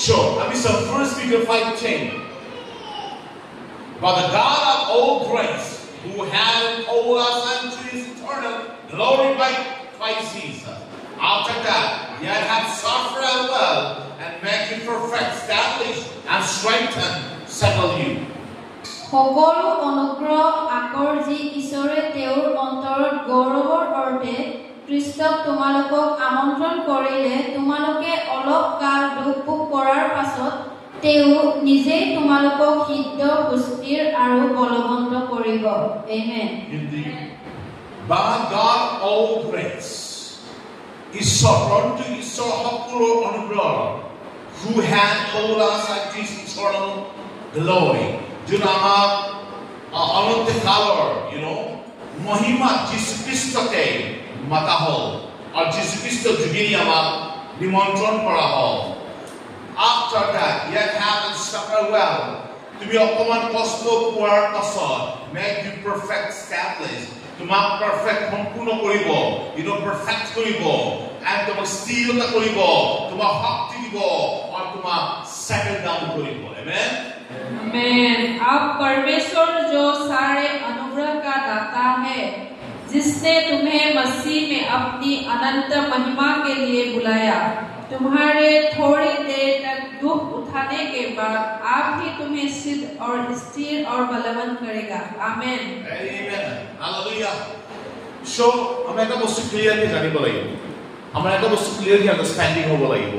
Sure. Let me say 1 Peter 5:10. But the God of all grace, who has called us unto his eternal glory by Christ Jesus. After that, yet have suffered as well, and make you perfect, establish, and strengthen, settle you. সকলো অনুগ্ৰহ আকৰ্ষি ঈশ্বৰে তেওঁৰ অন্তৰত গৌৰৱৰ অৰ্থে খ্ৰীষ্টক তোমালোকক আমন্ত্ৰণ কৰিলে তোমালোকে অলপ কাল দুখ ভোগ কৰাৰ পাছত তেওঁ নিজেই তোমালোকক সিদ্ধ সুস্থিৰ আৰু বলৱন্ত কৰিব। আমেন। But God all grace ঈশ্বৰ সকলো অনুগ্ৰহ who had called us unto his eternal glory যোন আমাক অনন্ত কালৰ মহিমা যীশু খ্ৰীষ্টকে মাতা হ'ল আৰু যীশু খ্ৰীষ্ট যোগেদি আমাক নিমন্ত্ৰণ কৰা হ'ল। After that, yet have suffered well. তুমি অকমান কষ্ট পোৱাৰ পাছত make you perfect, establish. তোমাক perfect সম্পূৰ্ণ কৰিব, perfect কৰিব, and তোমাক স্থিৰতা কৰিব, তোমাক শক্তি দিব, আৰু তোমাক settle down কৰিব। Amen. Amen. अब परमेश्वर जो सारे अनुग्रह का दाता है, जिसने तुम्हें मसीह में अपनी अनंत महिमा के लिए बुलाया, तुम्हारे थोड़ी देर तक दुख उठाने के बाद आप ही तुम्हें सिद्ध और स्थिर और बलवंत करेगा। आमेन। Amen. Hallelujah. So, हम एक बस्तु क्लियरली जानिब লাগিব। আমাৰ এটা বস্তু ক্লিয়াৰলি আন্ডাৰষ্টেণ্ডিং হ'ব লাগিব।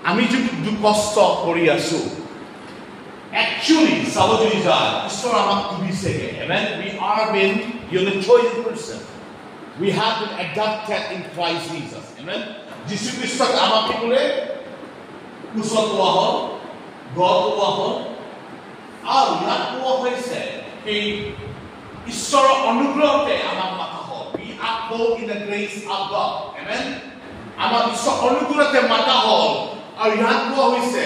আমি যে দুখ কষ্ট কৰি আছো actually চাব যদি যায় ঈশ্বৰ আমাক দিছেগে। Amen. We are been chosen person. We have been adopted in Christ Jesus. Amen. যীশু খ্ৰীষ্টক আমাক কি কৰে কুশল পোৱা হ'ল, গঢ় পোৱা হ'ল, আৰু ইয়াত কোৱা হৈছে কি ঈশ্বৰৰ অনুগ্ৰহতে আমাক মাতা হ'ল। We are called in the grace of God. Amen. আমাক ঈশ্বৰৰ অনুগ্ৰহতে মাতা হ'ল, আৰু ইয়াত কোৱা হৈছে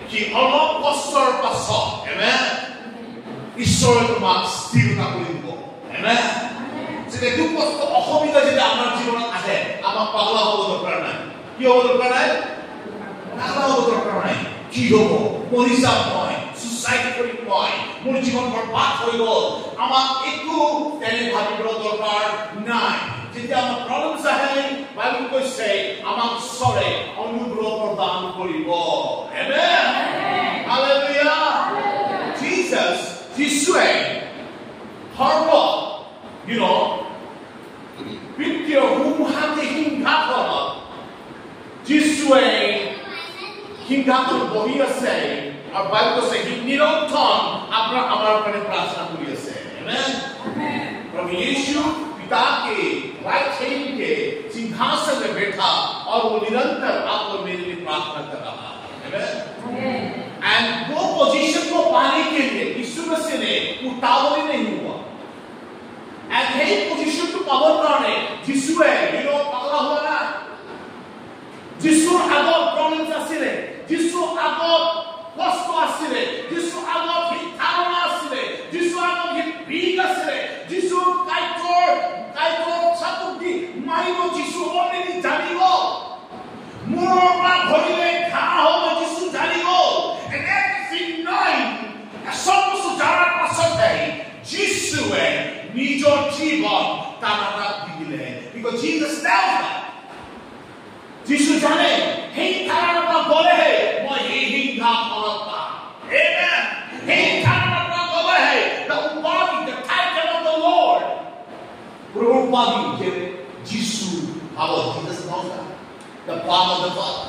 কি অলপ কষ্টৰ পাছত Amen. ঈশ্বৰে তোমাক স্থিৰতা কৰি দিব। Amen. যেটা দুখ কষ্ট অসুবিধা যেটা আমাৰ জীৱনত আছে আমাক পাগলা হ'ব দৰকাৰ নাই। কি হ'ব দৰকাৰ নাই? পাগলা হ'ব দৰকাৰ নাই। কি হ'ব? মৰি যাম মই, সুইচাইড কৰিম মই, মোৰ জীৱন বৰবাদ হৈ গ'ল। আমাক একো তেনে ভাবিবৰ দৰকাৰ নাই। যেতিয়া আমাৰ প্ৰব্লেমছ আহে বাইবেল কৈছে আমাক ঈশ্বৰে অনুগ্ৰহ প্ৰদান কৰিব। আমেন। হালেলুয়া। Jesus, যিশুৱে সৰ্বত Picture whom had the Hingapon. যিশুৱে হিংগাখন বহি আছে আৰু বাইবেল কৈছে সি নিৰন্তৰ আমাৰ কাৰণে প্ৰাৰ্থনা কৰি আছে। আমেন। प्रभु यीशु पिता के राइट हैंड के सिंहासन में बैठा और वो निरंतर आपको मेरे लिए प्रार्थना कर रहा है। आमेन। एंड वो पोजीशन को पाने के लिए यीशु मसीह ने उतावली नहीं हुआ। And he position to power करने जिसुए पगला हुआ ना जिसु আগত problems আসিলে जिसु আগত কষ্ট আসিলে जिसु আগত ধারণা আসিলে जिसु আগত বিগ আসিলে जिसु কাইটৰ ছাতুকি মাৰিব जिसु অলৰেডি জানিব মূৰৰ পৰা ভৰিলে ঘাঁ হ'ব जिसु জানিব and everything knowing সব কিছু জানাৰ পাছতে যিশুৱে নিজৰ জীৱন তানাত দিলে because Jesus knows that যিশু জানে সেই তানাত গলে মই এই হিংসা ফলতা amen সেই তানাত গলে the body the title of the Lord প্রভুপাদি যে যিশু our Jesus knows that the power of the Father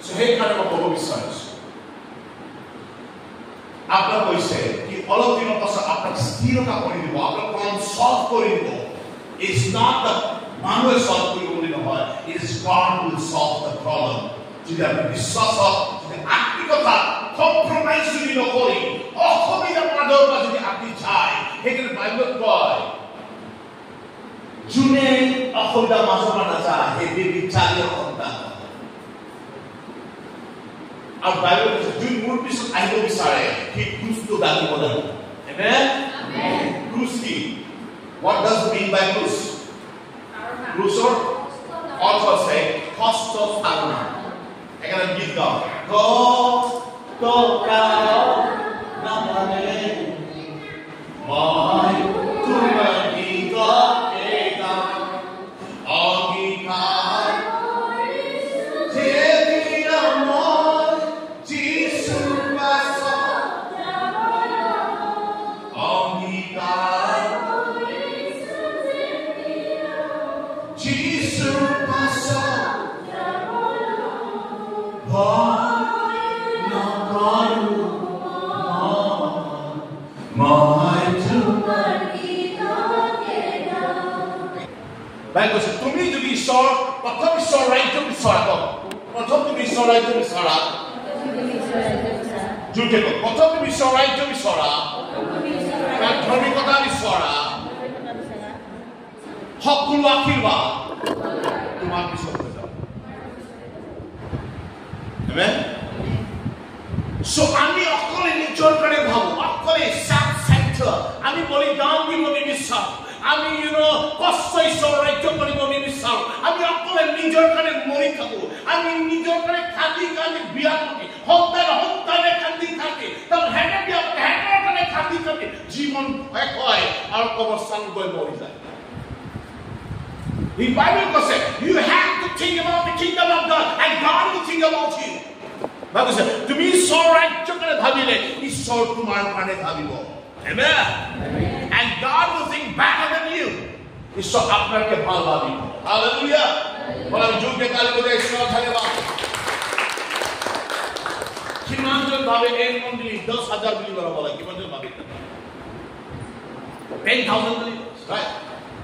so hey kind of a বিশ্বাস আপনার কইছে কি অলপ দিনৰ পাছত আপোনাক স্থিৰতা কৰি দিব আপোনাক প্ৰব্লেম সলভ কৰি দিব ইটস নট দ্য মানুহে সলভ কৰিব বুলি নহয় it is god who will solve the problem যদি আপুনি বিশ্বাসত যদি আত্মিকতা কম্প্ৰমাইজ যদি নকৰি অসুবিধা পাদৰ পৰা যদি আপুনি যায় সেইকাৰণে বাইবেলত কয় যোনে অসুবিধা মাজৰ পৰা নাযায় সেই বিচাৰীয় সন্তান আৰু বাইবেল কৈছে যোন মোৰ পিছত আহিব বিচাৰে সি ক্ৰুচটো দাঙিব লাগিব। Amen? Amen. Cruise কি? What does it mean by cruise? Cruise or also say cost of সাধনা Bible says, "Tumi to be sore, pratham sore right to be sore." Pratham to be sore right to be sore. Jute ko. Pratham to be sore right to be sore. Dhami kota be sore. Hakulu akilwa. Tumar be sore. Amen. So ami akole nijor kare bhabu. Akole self-center. Ami boli down di boli misal. আমি কষ্টই সরাইতে পারিব নিবিচাৰো আমি অকলে নিজৰ কাৰণে মৰি থাকো আমি নিজৰ কাৰণে খাদি কালি বিয়া পাতি সন্তানে খাদি থাকে তাৰ হেনে বিয়া হেনৰ কাৰণে খাদি থাকে জীৱন এক হয় আৰু অৱস্থান গৈ মৰি যায় The Bible says you have to think about the kingdom of God and God will think about you. Bible says তুমি সরাইতে কাৰণে ভাবিলে ঈশ্বৰ তোমাৰ কাৰণে ভাবিব Amen. And God will think better than you. It's so apnar ke bhal bhabi. Hallelujah. Bola jug ke kali bodhe ishwar dhanyawad. Kimanjon bhabe ek mondili 10,000 believer bola kimanjon bhabe 10,000 believers, right?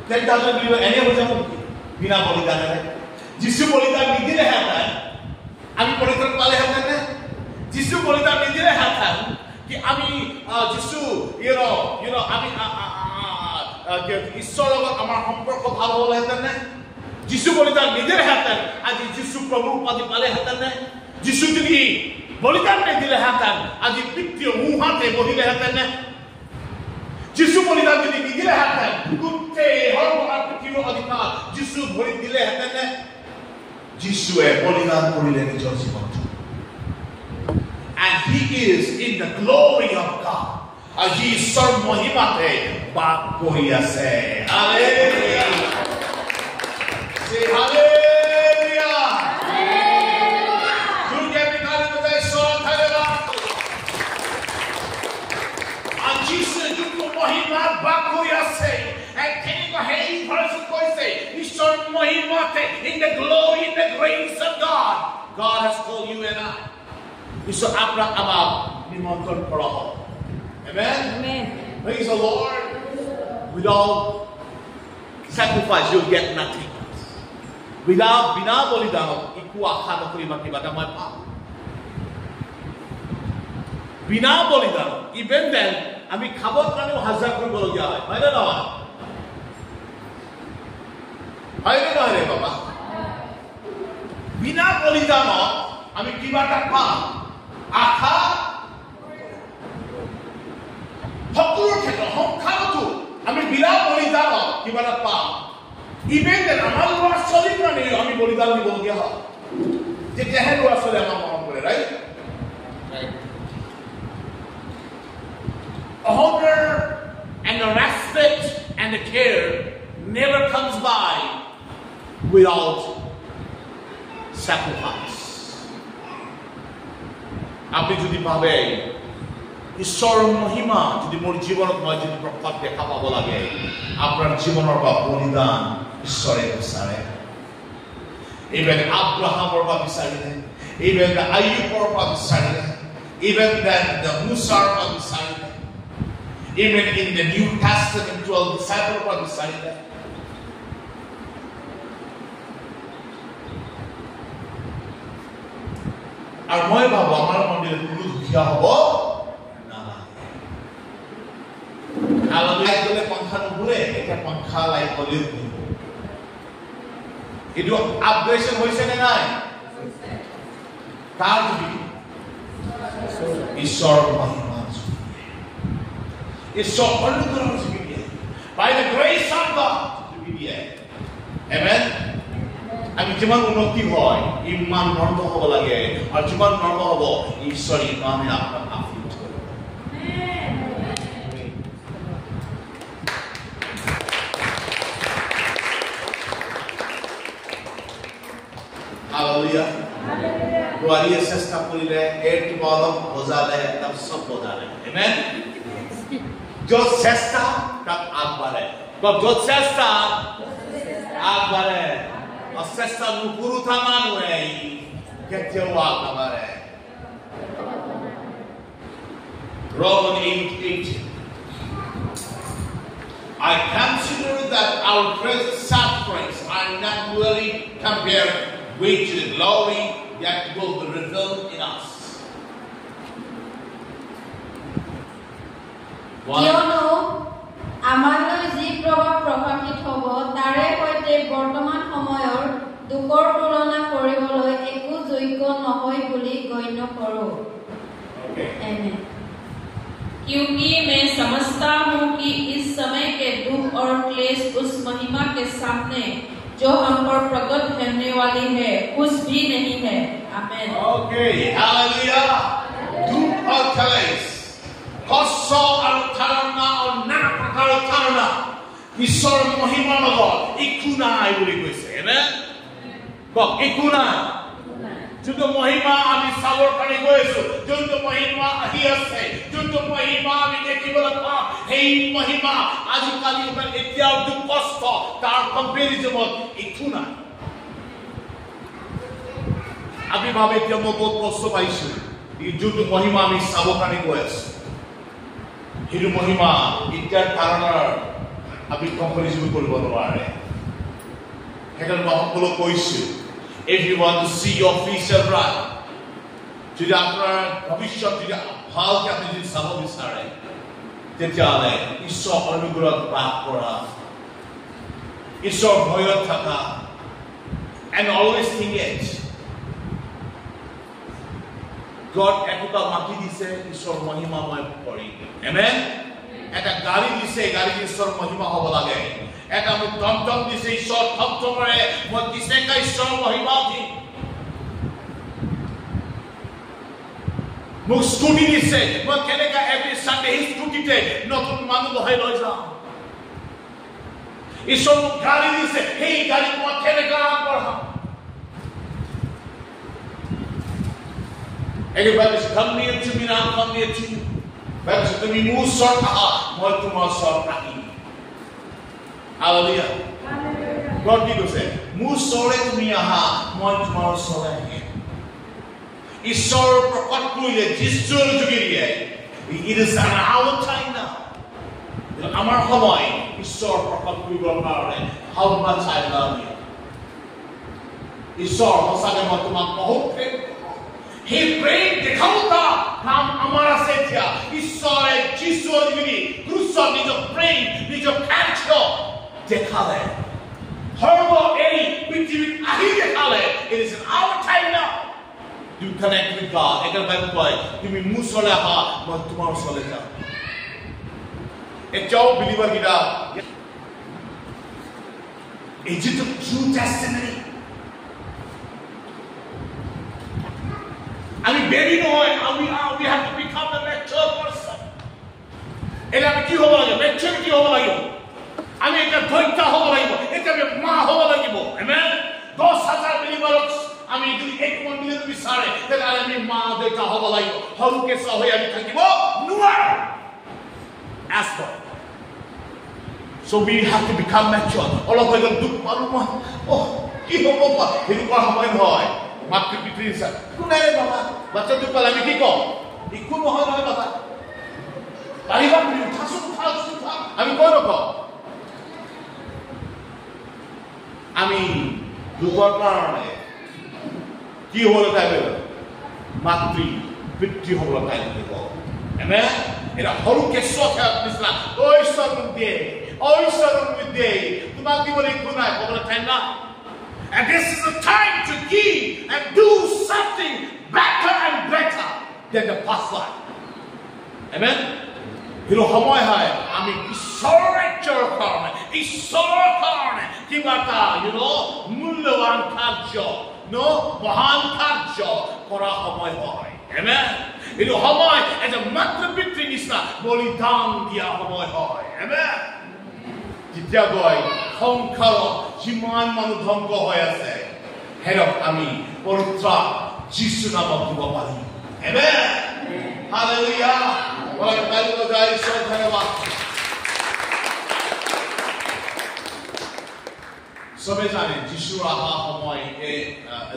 10,000 believer ene ho jabo bina bolidan hai. Jisu bolidan nidile hatan. Ami bolidan pale hatan na. Jisu bolidan nidile hatan. कि आमी जिसु आमी ईश्वर লগত আমাৰ সম্পৰ্ক ভাল হ'ল হেতেন নে যিশু বলিদান নিদিলে হেতেন আজি যিশু প্ৰভু উপাধি পালে হেতেন নে যিশু যদি বলিদান নিদিলে হেতেন আজি পিতৃৰ মুহাতে বহিলে হেতেন নে যিশু বলিদান যদি নিদিলে হেতেন গোটেই সৰ্বনাশ পৃথিৱীৰ অধিকাৰ যিশু ভৰি দিলে হেতেন নে যিশুৱে বলিদান কৰিলে নিজৰ জীৱনটো And he is in the glory of God. He is Sar Mohimate Bakoyase. Hallelujah. Say hallelujah. Durga Mikali Mate Sor Thaleva. And Jesus Juku Mohimat Bakoyase. And Keniko Hey person Koise. He Sar Mohimate in the glory, in the grace of God. God has called you and I. Iso aprak abab nimonton koroho. Amen? Amen. Praise the Lord. Without sacrifice, you'll get nothing. Without bina bolidano, iku akha nokri mati bata moi pa. Bina bolidano, even then, ami khabot kanu hazar kori bologia hai. Hai na nahi? Hai na nahi baba? Bina bolidano, ami kibata pa. আশা সকলো ক্ষেত্ৰত সংখ্যাটো আমি বিনা বলিদান কিবা এটা পাম even আমাৰ ল'ৰা ছোৱালীৰ কাৰণে আমি বলিদান দিবলগীয়া হয় যেতিয়াহে ল'ৰা ছোৱালী আমাক মৰম কৰে right honor and the respect and the care never comes by without sacrifice আপনি যদি ভাবে ঈশ্বৰৰ মহিমা যদি মোৰ জীৱনত মই যদি প্ৰকাশ দেখা পাব লাগে আপোনাৰ জীৱনৰ বা বলিদান ঈশ্বৰে বিচাৰে ইভেন আব্ৰাহামৰ পৰা বিচাৰিলে ইভেন আয়ুবৰ পৰা বিচাৰিলে ইভেন the Musar পৰা বিচাৰিলে even in the New Testament 12 disciples পৰা বিচাৰিলে আৰু মই ভাবো আমাৰ মন্দিৰত কোনো দুখীয়া হ'ব নালাগে আললৈ গ'লে পংখা নুঘূৰে এতিয়া পংখা লাইট গ'লেও ঘূৰিব এইটো আপগ্ৰেডেশ্যন হৈছে নে নাই কাৰ যোগেদি ঈশ্বৰৰ মহিমাৰ যোগেদি ঈশ্বৰৰ অনুগ্ৰহৰ যোগেদি by the grace of God যোগেদি Amen আমি যিমান উন্নতি হয় ইমান নম্ৰ হ'ব লাগে আৰু যিমান নম্ৰ হ'ব ঈশ্বৰ ইমানে আপোনাক আফ্ৰিত কৰিব হালেলুয়া বোৱাৰীয়ে চেষ্টা কৰিলে এইটো অলপ বজালে তাক সব বজালে আমেন য'ত চেষ্টা তাত আগবাঢ়ে য'ত চেষ্টা আগবাঢ়ে চেষ্টা নুপুৰুঠা মানুহে কেতিয়াও আগবাঢ়ে Romans 8:18 I consider that our present sufferings are not really compared with the glory that will be revealed in us. কিয়নো আমালৈ যি প্ৰভাৱ প্ৰকাশিত হ'ব তাৰে সৈতে বৰ্তমান সময়ৰ দুখৰ তুলনা কৰিবলৈ একো যোগ্য নহয় বুলি গণ্য কৰোঁ আমেন क्योंकि मैं समझता हूँ कि इस समय के दुख और क्लेश उस महिमा के सामने जो हम पर प्रकट होने वाली है कुछ भी नहीं है आमेन Okay, hallelujah. दुख और क्लेश कष्ट और तारणा और नाना प्रकार तारणा ईश्वर महिमा লগত একো নাই বুলি কৈছে আমেন কক একো নাই যোনটো মহিমা আমি চাবৰ কাৰণে গৈছো যোনটো মহিমা আহি আছে যোনটো মহিমা আমি দেখিবলৈ পাওঁ সেই মহিমা আজিকালি এতিয়াও দুখ কষ্ট তাৰ কম্পেৰিজনত একো নাই আমি ভাবে এতিয়া মই বহুত কষ্ট পাইছো এই যোনটো মহিমা আমি চাবৰ কাৰণে গৈ আছো সেইটো মহিমা এতিয়াৰ কাৰণৰ আমি কম্পেৰিজন কৰিব নোৱাৰে সেইকাৰণে মই সকলোক কৈছো If you want to see your future bright, যদি আপনার ভবিষ্যৎ যদি ভালকে আপনি যদি চাব বিচাৰে তেতিয়াহ'লে ঈশ্বৰ অনুগ্ৰহত বাস কৰা ঈশ্বৰ ভয়ত থকা and always think it God একোটা মাটি দিছে ঈশ্বৰ মহিমাময় কৰি amen এটা গাড়ী দিছে গাড়ী ঈশ্বৰ মহিমা হ'ব লাগে এটা মোক টমটম দিছে ঈশ্বৰ টমটমৰে মই কিছেকা ঈশ্বৰ মহিমা দিম মোক স্কুটি দিছে মই কেনেকা এভৰি সানডে এই স্কুটিতে নতুন মানুহ বহাই লৈ যাওঁ ঈশ্বৰ মোক গাড়ী দিছে সেই গাড়ী মই কেনেকা পঢ়াম Everybody's come near to me now, come near to you. But to me, more sort of more to more sort of Hallelujah. God did say, more sort to me, more to more sort of Ishor Prokotpuile, Jisur to Giria. It is an hour time now. Amar Hawaii, Ishor Prokotpuile, how much I love you. Ishor, Hosagamatumak, Hope. He prayed the Kauta, Ham Amara Setia, Ishore, Jisor, Crusoe, need of praying, need of cancer, Dekale. Horrible any between Ahidekale. It is in our time now. You connect with God. I can buy boy. You mean Musolaha, but tomorrow Solita. A job believer gida. Is it a true testimony? I mean, baby, no, we have to become a mature person. And I'm ki hoba lagyo, maturity hoba lagyo. I mean, it's a toita hoba lagyo, it's a ma hoba lagyo. Amen. 10,000 believers. I mean, do 8 million be sorry that I mean ma deta hoba lagyo. How ke sa hoya bitakibo? No. Ask for it. So we have to become mature. All of them do maluma. Oh, ki hoba? Hiru ko hoy hoy. Matri pitrisa. Kunare baba. Bacha tu kala mi ki ko? Ikku mohoy noy baba. Paribar mi thasu. Ami ko roko. Ami dukor karone ki holo taibe? Matri pitri holo taibe ko. Amen. Era horu ke sotha bisla. Oi sorun de. Tumak di bole kunai bobra time na. And this is the time to give and do something better and better than the past life. Amen? You know, how I am Ishore Karne, কিবা এটা মূল্যৱান কাৰ্য মহান কাৰ্য কৰা সময় হয়। আমেন। এইটো সময় এটা মাত্ৰ পিতৃ নিচিনা বলিদান দিয়া সময় হয়। আমেন। যেতিয়া গৈ সংসাৰত যিমান মানুহ ধ্বংস হৈ আছে হেৰক আমি পৰিত্ৰাণ যীশু নামত দিব পাৰিম। আমেন। হালেলুয়া। ধন্যবাদ। সবে জানে যিশুৰ অহা সময়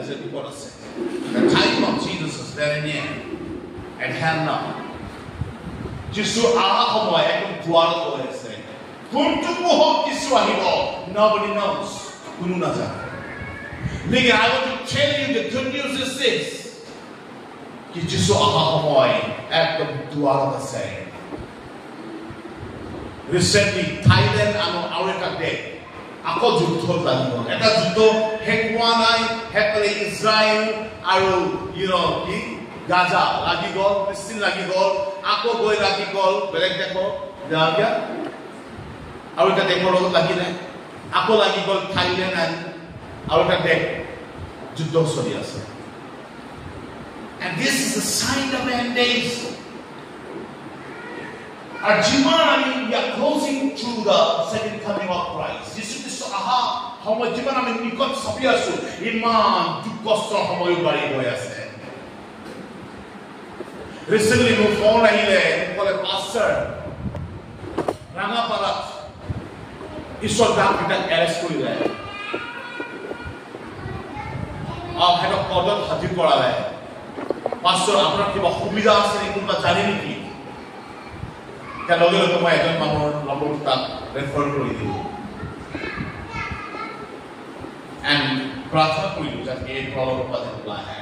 যে বিপদ আছে। The time of Jesus is very near at hand now. যিশুৰ অহা সময় একদম দুৱাৰত হৈ আছে। কোনটো মুহূৰ্তত যিশু আহিব nobody knows, কোনো নাজানে। Lekin I want to tell you the good news is this, কি যিশু অহা সময় একদম দুৱাৰত আছে। Recently Thailand আৰু এটা দেশ আকৌ যুদ্ধ লাগিব। এটা যুদ্ধ শেষ হোৱা নাই, শেষ হ'লে ইজৰাইল আৰু কি গাজা লাগি গ'ল, ফিলিষ্টিন লাগি গ'ল, আকৌ গৈ লাগি গ'ল বেলেগ দেশত আৰু এটা দেশৰ লগত লাগিলে, আকৌ লাগি গ'ল থাইলেণ্ড আৰু এটা দেশ যুদ্ধ চলি আছে। And this is the sign of the end days. And we are closing to the second coming of Christ. Jesus Christ aha homoy jiman ami nikot sabi asu iman dukosto homoy bari hoy ase. Recently no phone ahile kole pastor Rangaparat ishor dam kita arrest korile. Head of court hajir korale. Pastor apnar kiba subida ase ni kunba jani niki? Kan lage lage মই এজন মানুহৰ number তাক refer কৰি দিলোঁ and প্ৰাৰ্থনা কৰিলোঁ যাতে এই প্ৰব্লেমৰ পৰা ওলাই আহে।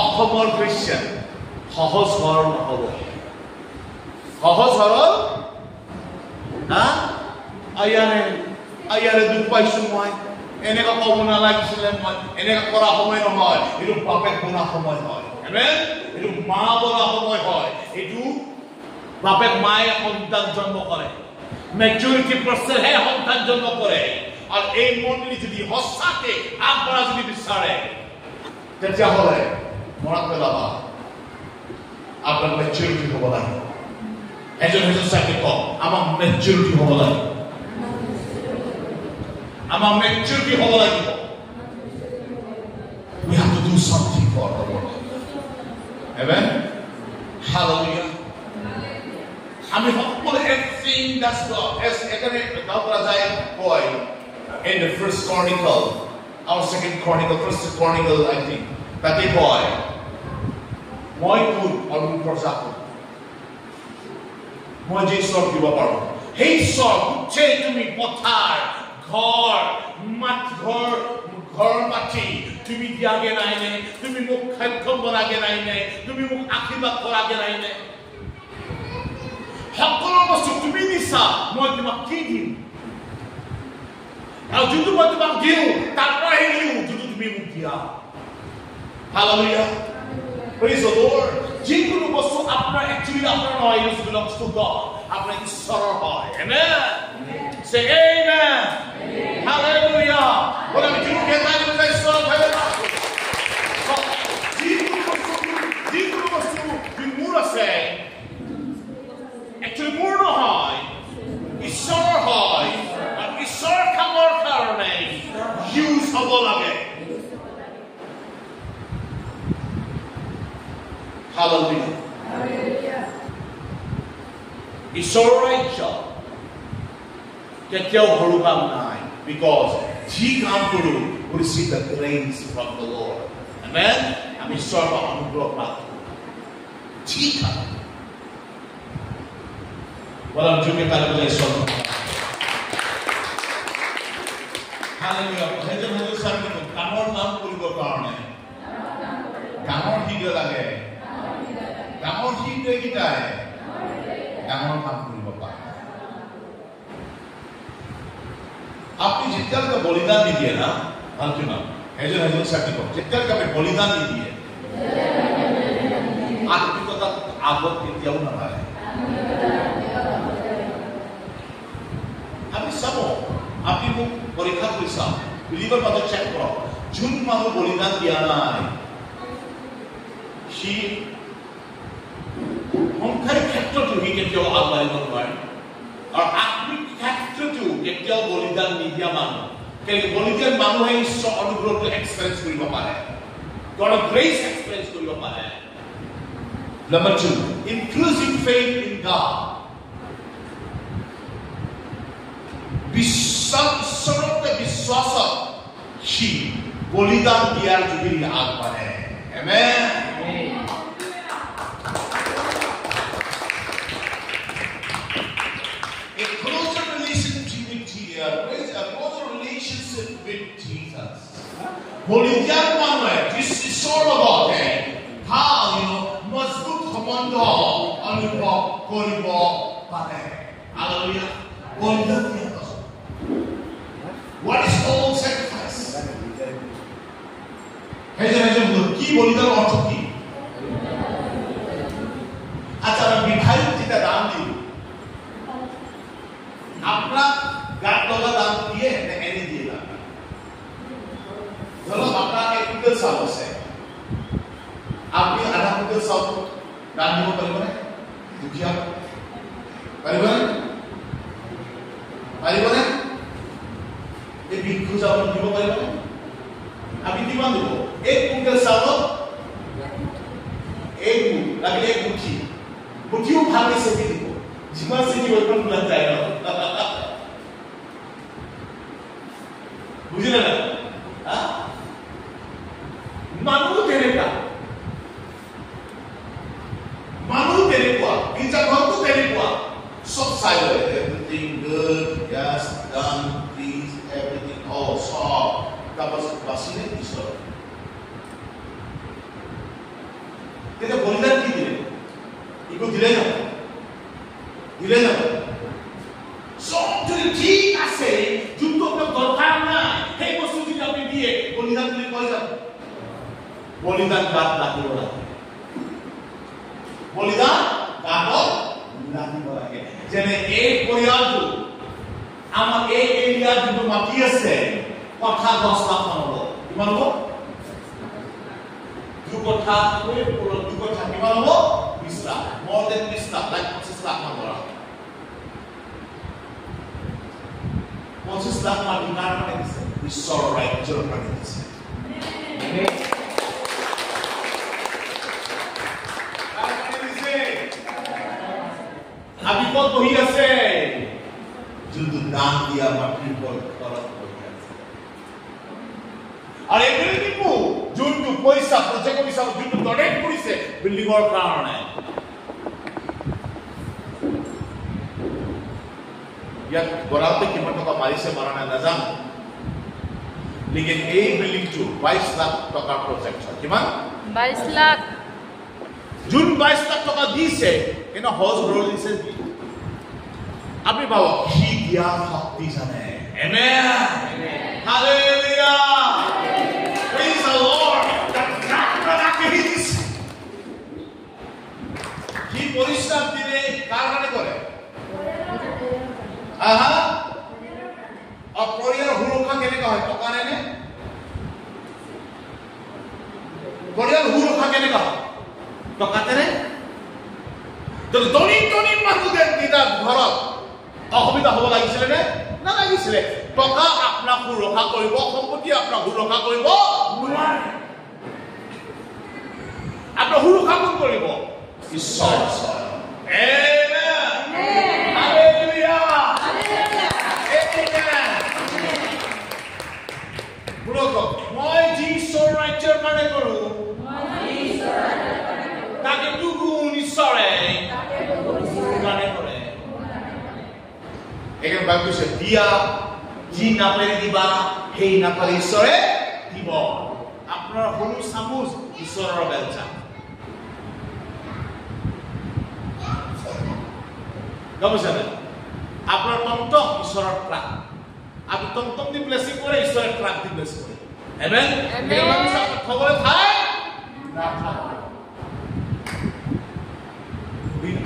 অসমৰ খ্ৰীষ্টিয়ান সহজ সৰল নহ'ব। সহজ সৰল আয়াৰে দুখ পাইছোঁ মই, এনেকুৱা ক'ব নালাগিছিলে, মই এনেকুৱা কৰা সময় নহয়, এইটো বাপেক বনা সময় হয়। আমেন। এইটো মা বনা সময় হয়। এইটো বাপেক মায়ে সন্তান জন্ম কৰে, মেচুৰিটি প্ৰচেছহে সন্তান জন্ম কৰে। আৰু এই মণ্ডলী যদি সঁচাকে আগবঢ়া যদি বিচাৰে তেতিয়াহ'লে মনত পেলাবা আপোনাৰ মেচুৰিটি হ'ব লাগিব। এজন চাকে কওক আমাৰ মেচুৰিটি হ'ব লাগিব, আমাৰ মেচুৰিটি হ'ব লাগিব। We have to do something for the Lord. Amen. Hallelujah. আমি সকলো everything that's God as এখানে দাউদ কয় in the first chronicle or second chronicle, first chronicle I think তাতে কয় মই কোন আৰু প্ৰজাতি মই যে ঈশ্বৰ দিব পাৰোঁ সেই ঈশ্বৰ গোটেই তুমি পথাৰ ঘৰ মাটি তুমি দিয়াগে নাই নে, তুমি মোক খাদ্য বনাগে নাই নে, তুমি মোক আশীৰ্বাদ কৰাগে নাই নে, সকলো বস্তু তুমি দিছা, মই তোমাক কি দিম? আৰু যিটো মই তোমাক দিওঁ তাৰ পৰাহে দিওঁ যিটো তুমি মোক দিয়া। Hallelujah. Praise the Lord. যিকোনো বস্তু আপোনাৰ একচুৱেলি আপোনাৰ নহয়, it belongs to God. আপোনাৰ ঈশ্বৰৰ হয়। Amen. Say amen. Hallelujah. বলে আমি যিটো কেইটাই বুজাই ঈশ্বৰৰ ধন্যবাদ। যিকোনো বস্তু মোৰ আছে একচুৱেলি মোৰ নহয়, ঈশ্বৰৰ হয়। আৰু ঈশ্বৰৰ কামৰ কাৰণে ইউজ হ'ব লাগে। Hallelujah. ঈশ্বৰৰ ৰাজ্য কেতিয়াও সৰু কাম নাই, because যি কাম কৰোঁ we receive the grace from the Lord. Amen. আমি ঈশ্বৰৰ পৰা অনুগ্ৰহ পাওঁ। ঠিক আছে। Walang juga tayo ng isol. Hallelujah. Medyo sabi ko, kamor naam purigo karne. Kamor hige lage. Kamor hige kita hai. Kamor naam purigo pa. आपने जितना का बलिदान नहीं दिया ना, हालत ना, ऐसे साथी को जितना का मैं बलिदान नहीं दिया, आपने तो तक आगत किया हुआ ना है। আমি চাব আপনি মোক পরীক্ষা করে চাওক বিলিভার মধ্যে চেক করক যোন মানুহ বলিদান দিয়া নাই সি সংখ্যাৰ ক্ষেত্ৰতো সি কেতিয়াও আগবাঢ়িব নোৱাৰে আৰু আত্মিক ক্ষেত্ৰতো কেতিয়াও বলিদান নিদিয়া মানুহ কেলে বলিদান মানুহে ঈশ্বৰ অনুগ্ৰহটো এক্সপেৰিয়েন্স কৰিব পাৰে God's grace experience কৰিব পাৰে Number 2 inclusive faith in God ঈশ্বৰতে বিশ্বাসত সি বলিদান দিয়াৰ যোগেদি আগবাঢ়ে Amen A closer relationship with Jesus বলিদান মানুহে ঈশ্বৰৰ লগতে ভাল মজবুত সম্বন্ধ অনুভৱ কৰিব পাৰে Hallelujah বলিদান What is called sacrifice? কি বলিদান অর্থ কি আচ্ছা আমি বিধায়ক যেটা দান দিই আপনার গাট লগা দান দিয়ে এনে দিয়ে দান ধরো আপনার এক কুইন্টাল চাউল আছে আপনি আধা কুইন্টাল চাউল দান দিব পাৰিবনে দুখীয়া পাৰিবনে এই ভিক্ষু চাউল দিব পাৰিবনে আপনি কিমান দিব এক কুইন্টাল চাউল এক লাগিলে এক মুঠিও ভালকে চেকি দিব যিমান চেকি ওইখন ওলাই যায় ন বুঝিলে না মানুহ তেনেকুৱা গীৰ্জাঘৰটো তেনেকুৱা সব চাই লয় everything good yes done please everything all সব তাৰপাছত বাচিলে ঈশ্বৰ তেতিয়া বলিদান কি দিলে একো দিলে না সব যদি ঠিক আছে যোনটো আপনার দরকার নাই সেই বস্তু যদি আপনি দিয়ে বলিদান দিলে কয় যাব বলিদান গাত লাগিব লাগে বলিদান গাত লাগিব লাগে যেনে এই পৰিয়ালটো আমাৰ এই এৰিয়াৰ যোনটো মাটি আছে কথা 10 লাখ মান হ'ব কিমান হ'ব দুকঠা কিমান হ'ব 20 lakh more than 20 lakh like 25 lakh মান ধৰা 25 লাখ মাটি কাৰ কাৰণে দিছে ঈশ্বৰ ৰাজ্যৰ কাৰণে দিছে আমি কত বহি আছে যোনটো দান দিয়া মাটিৰ ওপৰত খৰচ কৰি আছে আৰু এই বিল্ডিংটো যোনটো পইচা প্ৰজেক্ট পইচা যোনটো ডনেট কৰিছে বিল্ডিংৰ কাৰণে ইয়াত বৰাতে কিমান টকা মাৰিছে মাৰা নাই নাজানো লেকিন এই বিল্ডিংটো 22 লাখ টকাৰ প্ৰজেক্ট হয় কিমান 22 লাখ যোন 22 লাখ টকা দিছে এনে হজ রোল দিছে আপনি বাবা কি দিয়া শক্তি জানে আমেন হালেলুয়া প্রেজ দ্য লর্ড কি পরিশ্রম দিলে কার কারণে করে পরিয়ার সুরক্ষা কেনেকা হয় টকা নেনে পরিয়ার সুরক্ষা কেনেকা হয় টকাতে নে যদি ধনী মানুহদের দিদা ঘৰত অসুবিধা হ'ব লাগিছিলে নে না লাগিছিলে টকা আপোনাক সুৰক্ষা কৰিব সম্পত্তি আপোনাক সুৰক্ষা কৰিব নোৱাৰে আপোনাক সুৰক্ষা কোন কৰিব ঈশ্বৰ আমেন হালেলুয়া মই যি ঈশ্বৰ ৰাজ্যৰ কাৰণে কৰো তাকে দুগুণ ঈশ্বৰে গানে কৰে এখানে বাইবেল কৈছে দিয়া যি নাপাৰি দিবা সেই নাপাৰি ঈশ্বৰে দিব আপোনাৰ সৰু চামুচ ঈশ্বৰৰ বেলচা গমছানে আপোনাৰ টমটম ঈশ্বৰৰ ট্ৰাক আপনি টমটম দি ব্লেসিং করে ঈশ্বরের ট্রাক দি ব্লেস করে আমেন আমেন খবর থাকে না থাকে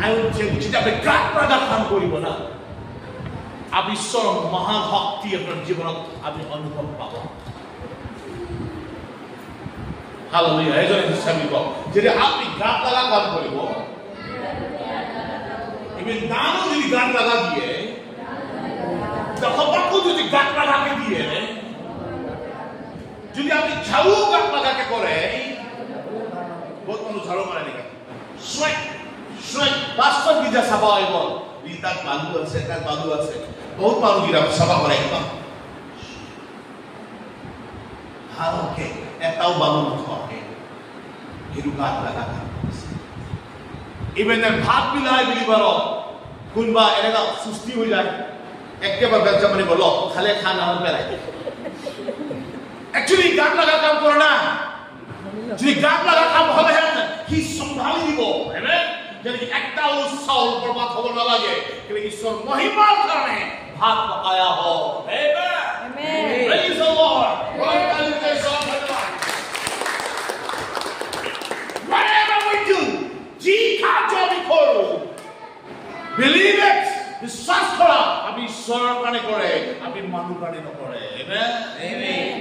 I would say, which is a big crack product from Koribona. आप ईश्वर महाभक्ति अपने जीवन आप अनुभव पाबो हालेलुया एजन हिसाबिब যদি আপনি গাত লাগা কাম করিব ইভেন দানো যদি গাত লাগা দিয়ে তখনও যদি গাত লাগাকে দিয়ে যদি আপনি ঝাড়ু গাত লাগাকে করে বহুত মানুষ ঝাড়ু মারে না সুইট সুইট বাস্তব বিজা সাবা হইব বিতা বালু আছে তার বালু আছে বহুত মানুষ গিরা সাবা করে একদম হালকে এটাও বালু নথকে হিরু গাত লাগা ইভেন ভাত মিলাই বিলিবার কোনবা এনেকা সুস্থি হৈ যায় একেবারে ব্যবসা মানে বলো খালে খানা হল পেলাই एक्चुअली गात लगा काम करना যদি গাত লাগা কাম হবে কি সম্ভালি দিব আমেন যদি একটা উৎসব বরবাদ হবে না লাগে কিন্তু ঈশ্বর মহিমার কারণে ভাত পাকায়া हो amen amen praise the Lord whatever we do জি কাজে করো believe it বিশ্বাস করা আপনি ঈশ্বরের কানে করে আপনি মানুষ কানে নকরে আমেন আমেন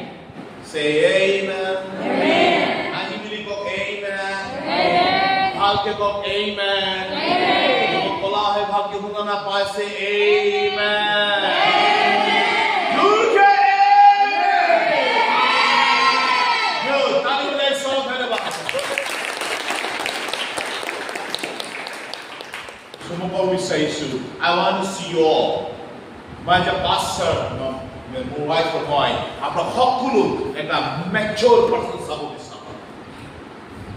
say amen amen ajibili ko amen amen bhalke ko amen amen bola hai bhagya hoga na paye se amen durke yo tali bole so dhanwad somo we say so I want to see you all my pastor no more right for point apna hokulu eta mature person sabo bisaba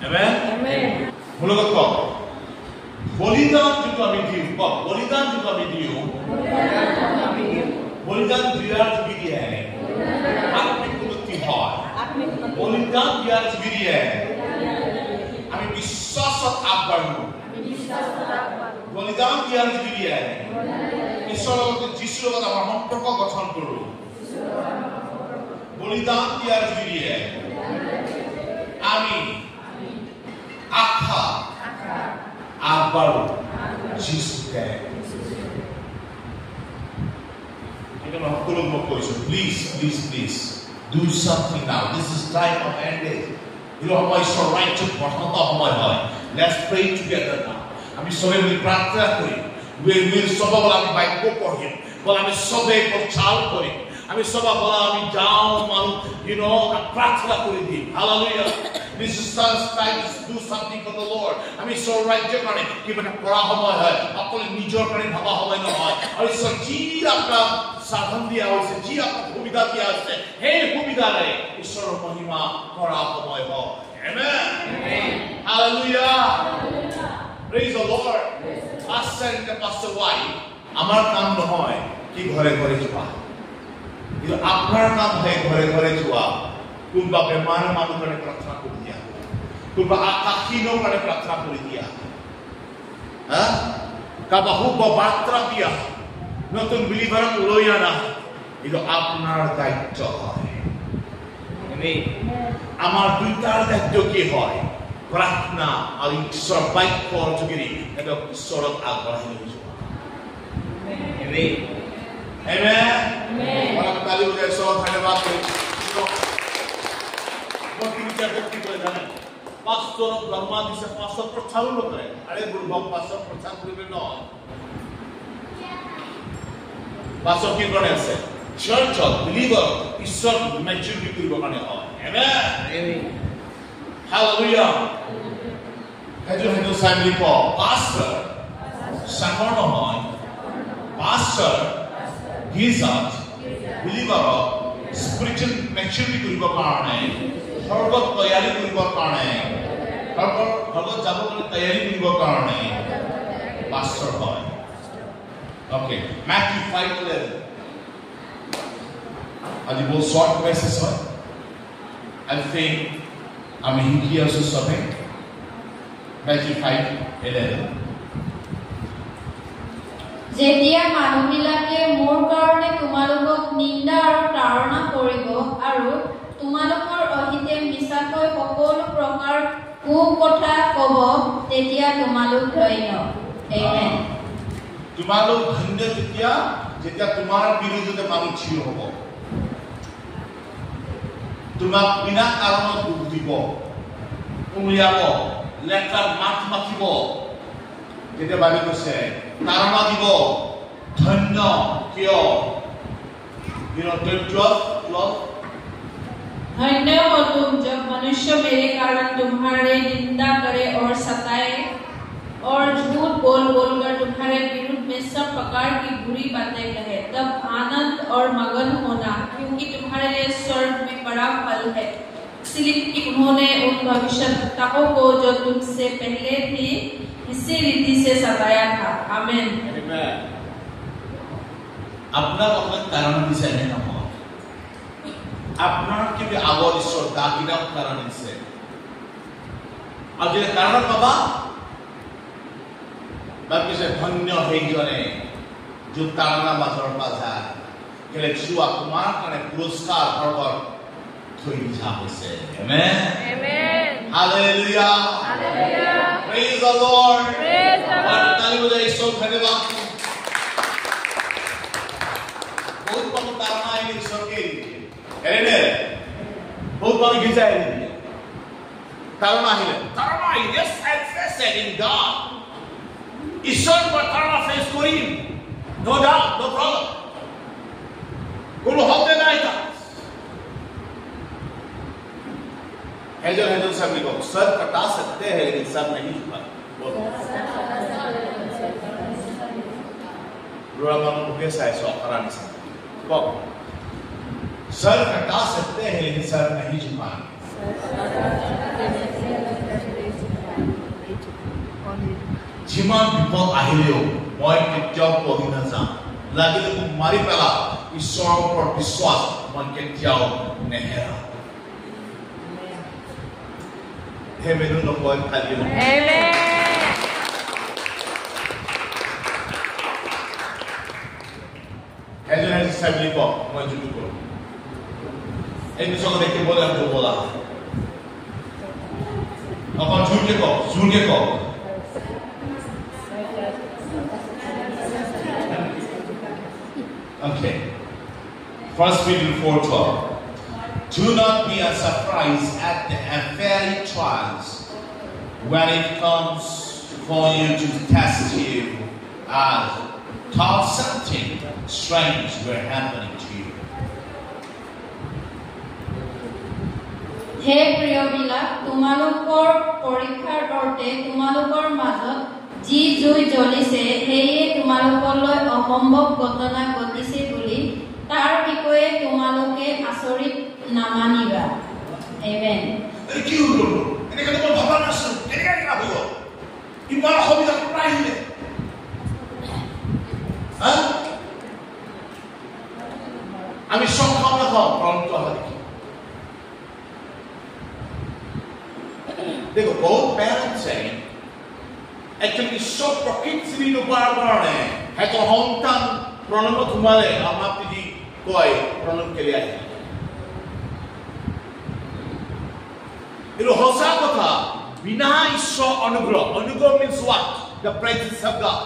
amen amen bologot ko bolidan joto ami diu ko bolidan joto ami diu bolidan diyar jigi hai atmik unnati hoy bolidan diyar jigi hai ami বিশ্বাসত আগবাঢ়ো বলিদান দিয়াৰ জগিয়ে ঈশ্বৰৰ লগত যিশুৰ লগত আমাৰ সম্পৰ্ক গঠন কৰো বলিদান দিয়াৰ জগিয়ে আমি আশা আগবাঢ়ো যিশুকে এটা সকলো মোক কৈছো please please please do something now this is time of end days সময় ঈশ্বৰ ৰাজ্যত প্ৰথমত সময় হয় let's pray together now আমি সবে মিলি প্রার্থনা করি উইল সবা বলা আমি বাক্য পড়ি বলা আমি সবে প্রচার করি আমি সবা বলা আমি যাও মানুষ প্রার্থনা করে দিই hallelujah this is time to do something for the Lord আমি ঈশ্বৰ ৰাজ্যৰ কাৰণে কিবা কৰা সময় হয় অকল নিজৰ কাৰণে ভাবা সময় নহয় আৰু ঈশ্বৰ যি আপোনাক সাধন দিয়া হৈছে যি আপোনাক সুবিধা দিয়া হৈছে সেই সুবিধাৰে ঈশ্বৰৰ মহিমা কৰা সময় হয় amen amen hallelujah praise the Lord pastor and pastor wife আমার কাম নহয় কি ঘরে ঘরে যাওয়া কিন্তু আপনার কাম হয় ঘরে ঘরে যাওয়া কোনবা বেমার মানুষ কারণে প্রার্থনা করে দিয়া কোনবা আকাশীনো কারণে প্রার্থনা করে দিয়া হ্যাঁ কাবা হুব বার্তা দিয়া নতুন বিলিভার লই আনা এটা আপনার দায়িত্ব হয় আমেন আমার দুইটার দায়িত্ব কি হয় প্রার্থনা আর ঈশ্বর বাক্য যোগেদি এটা ঈশ্বরত আগবঢ়াই লৈ যোৱা আমেন আমেন আমেন তালি বজাই সব ধন্যবাদ কৰিছো মই তিনিটা ব্যক্তি কৈ জানে পাঁচজন ব্ৰহ্মা দিছে পাঁচজন প্ৰচাৰ নকৰে আৰে গুৰুভক পাঁচজন প্ৰচাৰ কৰিবে নহয় পাঁচজন কি কৰে আছে চাৰ্চত বিলিভাৰ ঈশ্বৰ মেচুৰিটি কৰিব কাৰণে হয় আমেন আমেন hallelujah Hedge family ko pastor sakor nohoy pastor gizat believer spiritual maturity koribo karone horgot tayari koribo karone horgot jabo kone tayari koribo karone pastor hoy okay Matthew 5:11 aji bol short message hoy I think আমি শিকি আছো সবে Matthew 5:11 যেতিয়া মানুহবিলাকে মোৰ কাৰণে তোমালোকক নিন্দা আৰু তাড়না কৰিব আৰু তোমালোকৰ অহিতে মিছাকৈ সকলো প্ৰকাৰ কুকথা ক'ব তেতিয়া তোমালোক ধন্য আমেন তোমালোক ধন্য তেতিয়া যেতিয়া তোমাৰ বিৰুদ্ধে মানুহ থিয় হ'ব, তোমাক বিনা কাৰণত দুখ দিব, উলিয়াব, লেটাৰ মাত মাতিব, তেতিয়া বাইবেল কৈছে তাৰণা দিব, ধন্য কিয়? धन्य हो तुम जब मनुष्य मेरे कारण तुम्हारे निंदा करे और सताए और झूठ बोल बोलकर तुम्हारे विरुद्ध में सब प्रकार की बुरी बातें कहे, तब आनंद और मगन होना, क्योंकि तुम्हारे लिए स्वर्ग में बड़ा फल है। इसलिए उन्होंने उन भविष्यद्वक्ताओं को जो तुमसे पहले थी इसी रीति से सताया था। आमीन। अपना कारण दिसे नहीं ना আপনার কি আগর ঈশ্বর দাগিনাও কারণ দিছে আর যে কারণ বাবা বাকি সে ধন্য হইজনে যে তারানা বাজার বাজার গেলে সুয়া কুমার কানে পুরস্কার হরবর থই যা হইছে amen amen hallelujah hallelujah praise the Lord praise the Lord তালি বজায় ঈশ্বর ধন্যবাদ বহুত বড় তারানা এই ঈশ্বরকে Amen. Both one gives that in here. Tarana yes, I in God. Is certain what Tarana face for him. No doubt, no problem. Guru hold the night. Hezon सब लिखो sir कटा सकते हैं लेकिन सर नहीं झुका रोमा मुझे साइज ऑफर आने से सर कटा सकते हैं लेकिन सर नहीं झुकाएंगे जिमान विपद আহিলেও মই কেতিয়াও পঢ়ি নাযাম লাগিলে মোক মাৰি পেলা ঈশ্বৰৰ ওপৰত বিশ্বাস মই কেতিয়াও নেহেৰা হে মেনু নকয় খালি আমেন এজন এজন সাবলি ক মই জুটু কৰো এই বিষয়ে দেখে বলে আমি বলা अपन झूठ के को okay 1 Peter 4:12 do not be surprised at the fiery trials when it comes for you to test you as thought something strange were happening to you. হে প্ৰিয় বিলাক তোমালোকৰ পৰীক্ষাৰ অৰ্থে তোমালোকৰ মাজত যি জুই জ্বলিছে সেয়ে তোমালোকলৈ অসম্ভৱ ঘটনা ঘটিছে বুলি তাৰ বিষয়ে তোমালোকে আচৰিত নামানিবা আমেন কি হলো এনেকে তো ভাবা নাছিল এনেকে কি হলো ইমান হবিলা প্ৰাইলে হ্যাঁ আমি সংখ্যা রাখো প্রণত হলি देखो बहुत पेरेंट्स हैं एक्चुअली सब प्रकृति नो बार-बार है तो संतान प्रणव तुम्हारे हम आप जी कोई प्रणव के लिए आए इलो होसा कथा बिना ईश्वर अनुग्रह means what the presence of God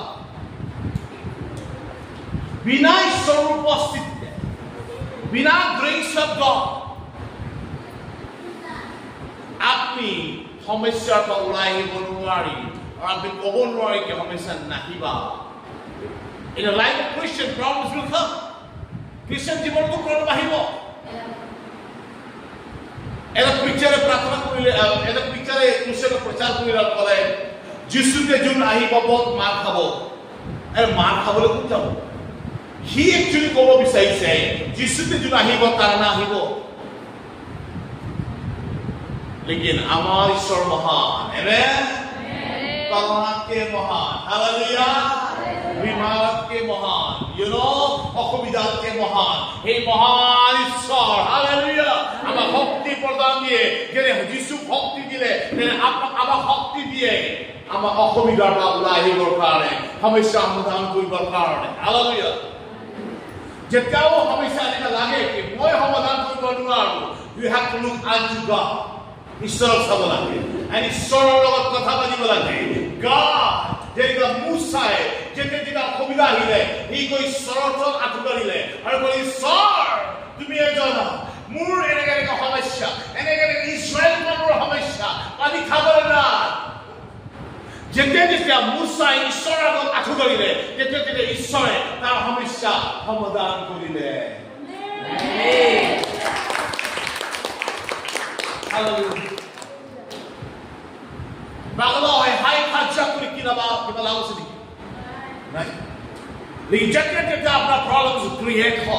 बिना ईश्वर उपस्थिति बिना grace of God আপনি সমস্যা তো ওলাই বনোৱাৰি আপনি ক'ব নোৱাৰি কি সমস্যা নাহিবা in a life of Christian problems will come Christian জীৱনটো প্ৰব্লেম আহিব এটা পিকচাৰে প্ৰাৰ্থনা কৰিলে এটা পিকচাৰে ক্ৰুচেডৰ প্ৰচাৰ কৰিলে ক'লে যিশুকে যোন আহিব বহুত মাৰ খাব আৰু মাৰ খাবলৈ কোন যাব সি একচুৱেলি ক'ব বিচাৰিছে যিশুকে যোন আহিব তাৰ না আহিব लेकिन हमार ईश्वर महान आमेन करुणा के महान हालेलुया विमानत के महान यू नो অসুবিধা के महान हे महान ईश्वर हालेलुया আমার শক্তি প্রদান দিয়ে যে যিশু শক্তি দিলে আমার শক্তি দিয়ে আমার অসুবিধাটা ওলাই আহিবৰ কাৰণে সমস্যা সমাধান কৰিবৰ কাৰণে হালেলুয়া যেতিয়াও সমস্যা এটা লাগে কি মই সমাধান কৰিব নোৱাৰো you have to look unto God ঈশ্বৰ চাব লাগে আৰু ঈশ্বৰৰ লগত কথা পাতিব লাগে God যেনেকৈ মুছাই যেতিয়া অসুবিধা আহিলে সি গৈ ঈশ্বৰৰ ওচৰত আঁঠু কাঢ়িলে আৰু ক'লে ঈশ্বৰ তুমি এজন মোৰ এনেকৈ সমস্যা এনেকৈ ইছৰাইল মানুহৰ সমস্যা পানী খাবলৈ নাই যেতিয়া মুছাই ঈশ্বৰৰ আগত আঁঠু কাঢ়িলে তেতিয়া ঈশ্বৰে তাৰ সমস্যা সমাধান কৰিলে Bagalo hai hai kaca kuri kita lalu sedikit. Right? Jadi अपना problems create हो.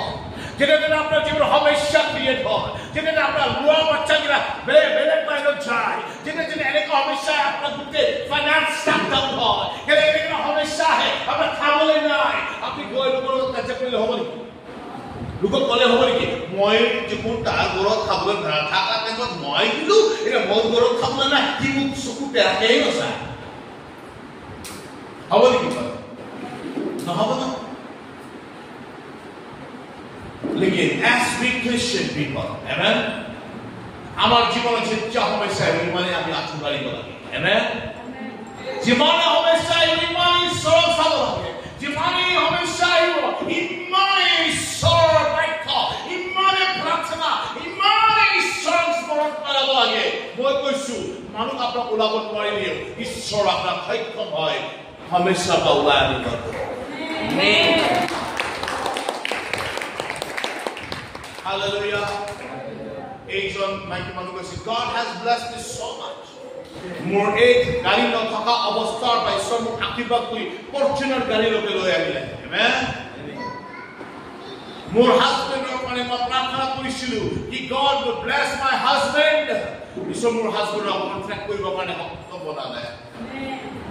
jadi अपना जीवन हमेशा create हो. jadi अपना luar macam kita bela main jai. jadi अनेक हमेशा अपना कुत्ते finance stuck down हो. jadi अनेक हमेशा है अपना खामले नहीं. अपनी गोल लोगों का चक्कर ले हो बनी. लोगों कॉलेज हो बनी कि मोई जिकुन तार गोरों खामले ना खाका के बाद मोई किलू इधर मोई गोरों खामले ना जिकुन सुकु तेरा कहीं हो सा. हो बनी कि बात. ना हो बना. लेकिन as we Christian people, amen. हमारे जीवन में जितना हमेशा ईमान आमी आचु गाली बोलेंगे, amen. जीवन हमेशा ईमान सोल सालोगे, जीवन हमेशा ईमान सोल बैठा, ईमान प्रार्थना, ईमान ईश्वर स्मरण करालोगे. बहुत कुछ मानो अपना उलागों मारे लिए ईश्वर अपना खाई कमाए हमेशा बाउलानी करते, amen. Hallelujah. Asian mighty manu say God has blessed us so much. More eight gari no thaka avasthar by some akibat koi fortuner gari loke loy anile. Amen. More husband mane ma prarthana korishilu ki God will bless my husband. Iso more husband ro contract koribo kane hokto bonale.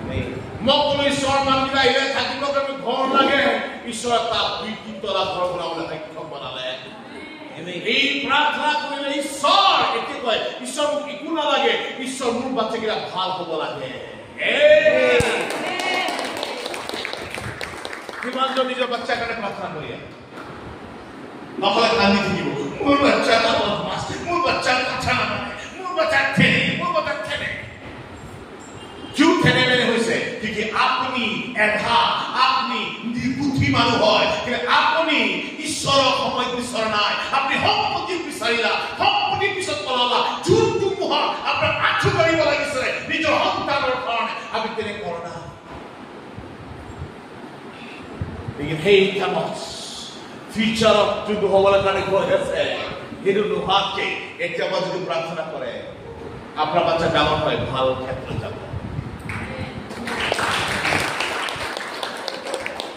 Amen. Mokolo ishor mangila ile thakibo kame ghor lage ishor ta dui tin tola ghor bonale hokto bonale. এই প্রার্থনা করিলে ঈশ্বর একে কয় ঈশ্বর একু না লাগে ঈশ্বর মূল বাচ্চাগুলা ভাল হব লাগে কিমান নিজৰ বাচ্চাৰ কাৰণে প্ৰাৰ্থনা কৰিয়া নহলে কান্দি থাকিব মোৰ বাচ্চাটা বদমাছ মোৰ বাচ্চাৰ কথা নামানে মোৰ বাচ্চা ঠেনে কিয় ঠেনে মেনে হৈছে কি আপুনি এধা আপুনি নিপুথি মানুহ হয় কিন্তু আপুনি ঈশ্বৰৰ সময় বিচাৰ নাই আপুনি সম্পত্তি বিচাৰিলা সম্পত্তি পিছত পলালা যোনটো মুহূৰ্ত আপোনাৰ আঁঠু কাঢ়িব লাগিছিলে নিজৰ সন্তানৰ কাৰণে আপুনি তেনে কৰা নাই लेकिन हे কামত ফিউচাৰত যোনটো হ'বলৈ কাৰণে গৈ আছে সেইটো নোহোৱাকে এতিয়া যদি প্ৰাৰ্থনা কৰে আপোনাৰ বাচ্চা ডাঙৰ হয় ভাল ক্ষেত্ৰত যাব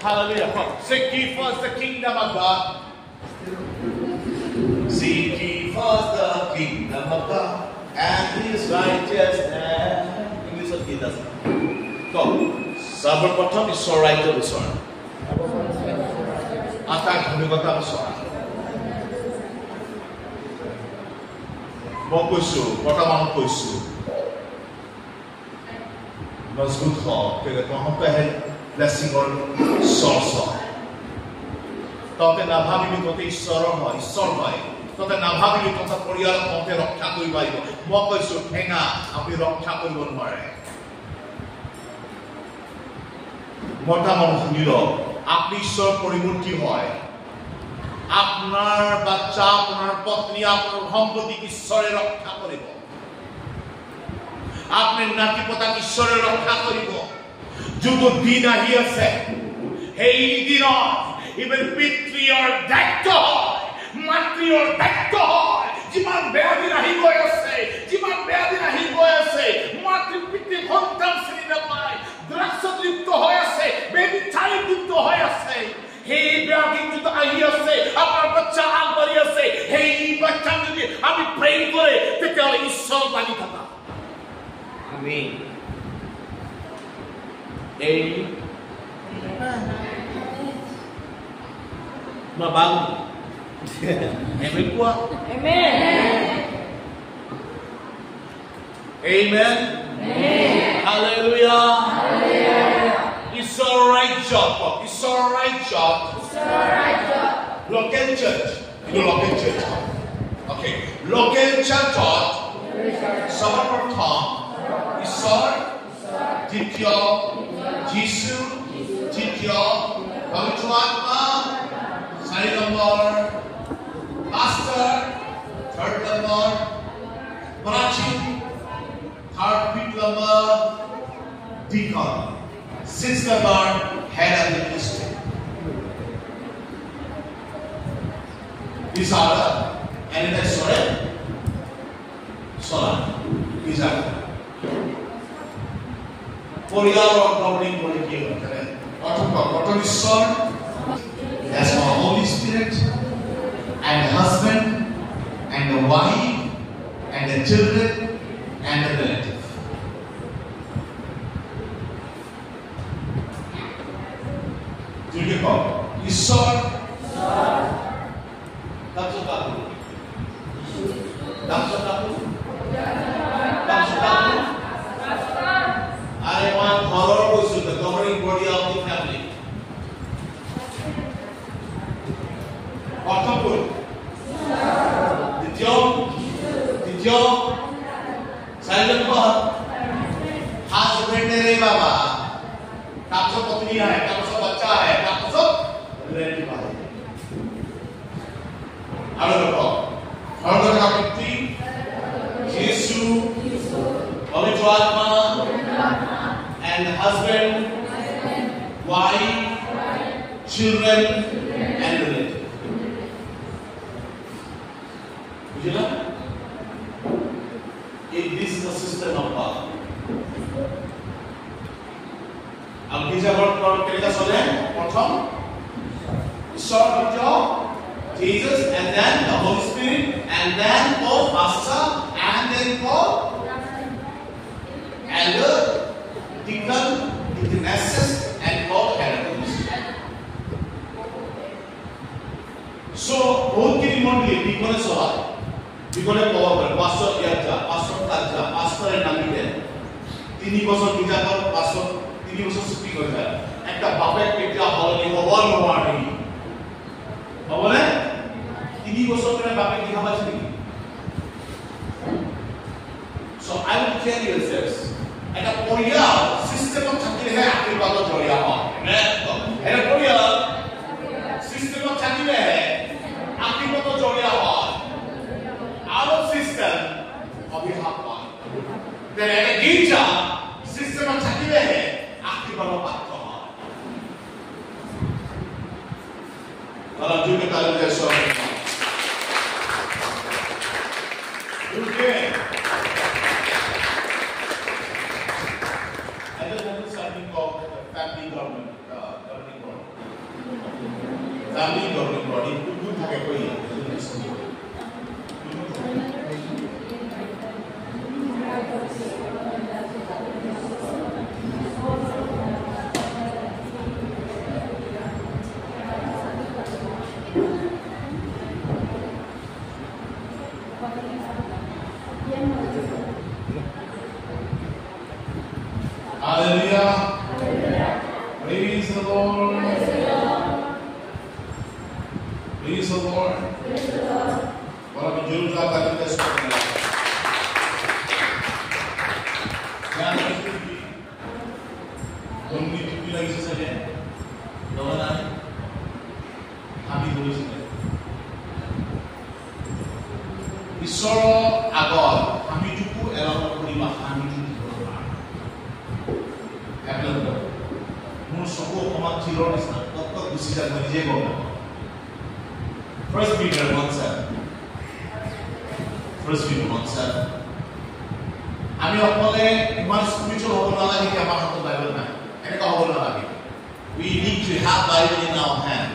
Hallelujah. Seek ye first the kingdom of God. Seek ye first the kingdom of God and His righteousness. English of Jesus. So, सर्वप्रथम ईश्वर राज्य विचार. आता धन्यवाद विचार. मैं कुछ बर्तमान कुछ मजबूत हो कि वहाँ पे है blessing or source হয় ততে না ভাবিবি ততে ঈশ্বৰ হয় ততে না ভাবিবি ততে পৰিয়াল ততে ৰক্ষা কৰিব পাৰিব মই কৈছো ঠেঙা আপুনি ৰক্ষা কৰিব নোৱাৰে মতা মানুহ শুনিল আপনি ঈশ্বৰ পৰিমূৰ্তি হয় আপোনাৰ বাচ্চা আপোনাৰ পত্নী আপোনাৰ সম্পত্তি ঈশ্বৰে ৰক্ষা কৰিব আপনি নাতি পতাক ঈশ্বৰে ৰক্ষা কৰিব যুদ্ধ দিন আহি আছে এই দিনত ইভেন পিতৃৰ দায়িত্ব হয় মাতৃৰ দায়িত্ব হয় যিমান বেয়া দিন আহি গৈ আছে মাতৃ পিতৃ সন্তান চিনি নাপায় দ্ৰাক্ষলিপ্ত হৈ আছে বেবিচাৰিত হৈ আছে সেই বেয়া দিনটো আহি আছে আপোনাৰ বাচ্চা আগবাঢ়ি আছে সেই বাচ্চা যদি আমি প্ৰেম কৰে তেতিয়াহ'লে ঈশ্বৰ লাগি থাকা আমেন Mabang. Amen po. Amen. Amen. Hallelujah. It's all right job. It's all right job. Local church. You know local church. Okay. Local church. Sabar pertama. Isor. Tityo. Jisu, Tityo, Pavitratma, 4 number, Pastor, 3rd number, Prachin, 3rd, 5th number, Deacon, 6th number, head of the ministry. These are the, and in the Solar. These are Porial or governing body here. What is Son? That's our Holy Spirit, and the husband, and the wife, and the children, and the relative. Do you call? Is Son? That's what I do. That's what I do. I want horror to the governing body of the family. Otapur. Dityo. Silent God. Husband है रे बाबा. कापसो पत्नी है, कापसो बच्चा है, कापसो relative है. आलो लोगों. और तो कापती. Yesu. Pavitra Atma. And husband, wife, children, and relative. You know? This is the system of God. Ab bija God kerja solen, prothom, Jesus, and then the Holy Spirit, and then for pastor, and then for elder, deacon, deaconesses, and for head of the ministry. So, both can be deacon and solar. Deacon and power, pastor Yaja, pastor Taja, pastor and Namide. 3 বছর পূজা কর, pastor 3 বছর ছুটি করে যায়। একটা বাপের পেটে হলনি হবার নবাড়ি। বলে 3 বছর ধরে বাপের কি খাবার ছিল? So I will tell you this. একটা পরিবার সিস্টেম থাকিলে আশীর্বাদ জড়িয়া হয়। এটা পরিবার সিস্টেম থাকিলে আশীর্বাদ জড়িয়া হয়। Out of system অভিশাপ হয়। Then একটা গির্জা সিস্টেম থাকিলে আশীর্বাদ প্রাপ্ত হয়। তারা যুগে তাদের দেশ যুগে family governing body. Family governing body. Good থাকে কই? Hallelujah. Praise the Lord. Praise the Lord. Para menjurus akan kita semua. Jangan berhenti. Doni tupi lagi saja. Doa kami tulis ini. Isoro agor kami cukup elok terima kami cukup. Musuhku amat cilor di sana. Tetap bisa menjaga. First Peter 1:7. আমি অকলে ইমান spiritual হব নালাগে কি আমার হাতত Bible নাই এনেকা হব নালাগে we need to have Bible in our hand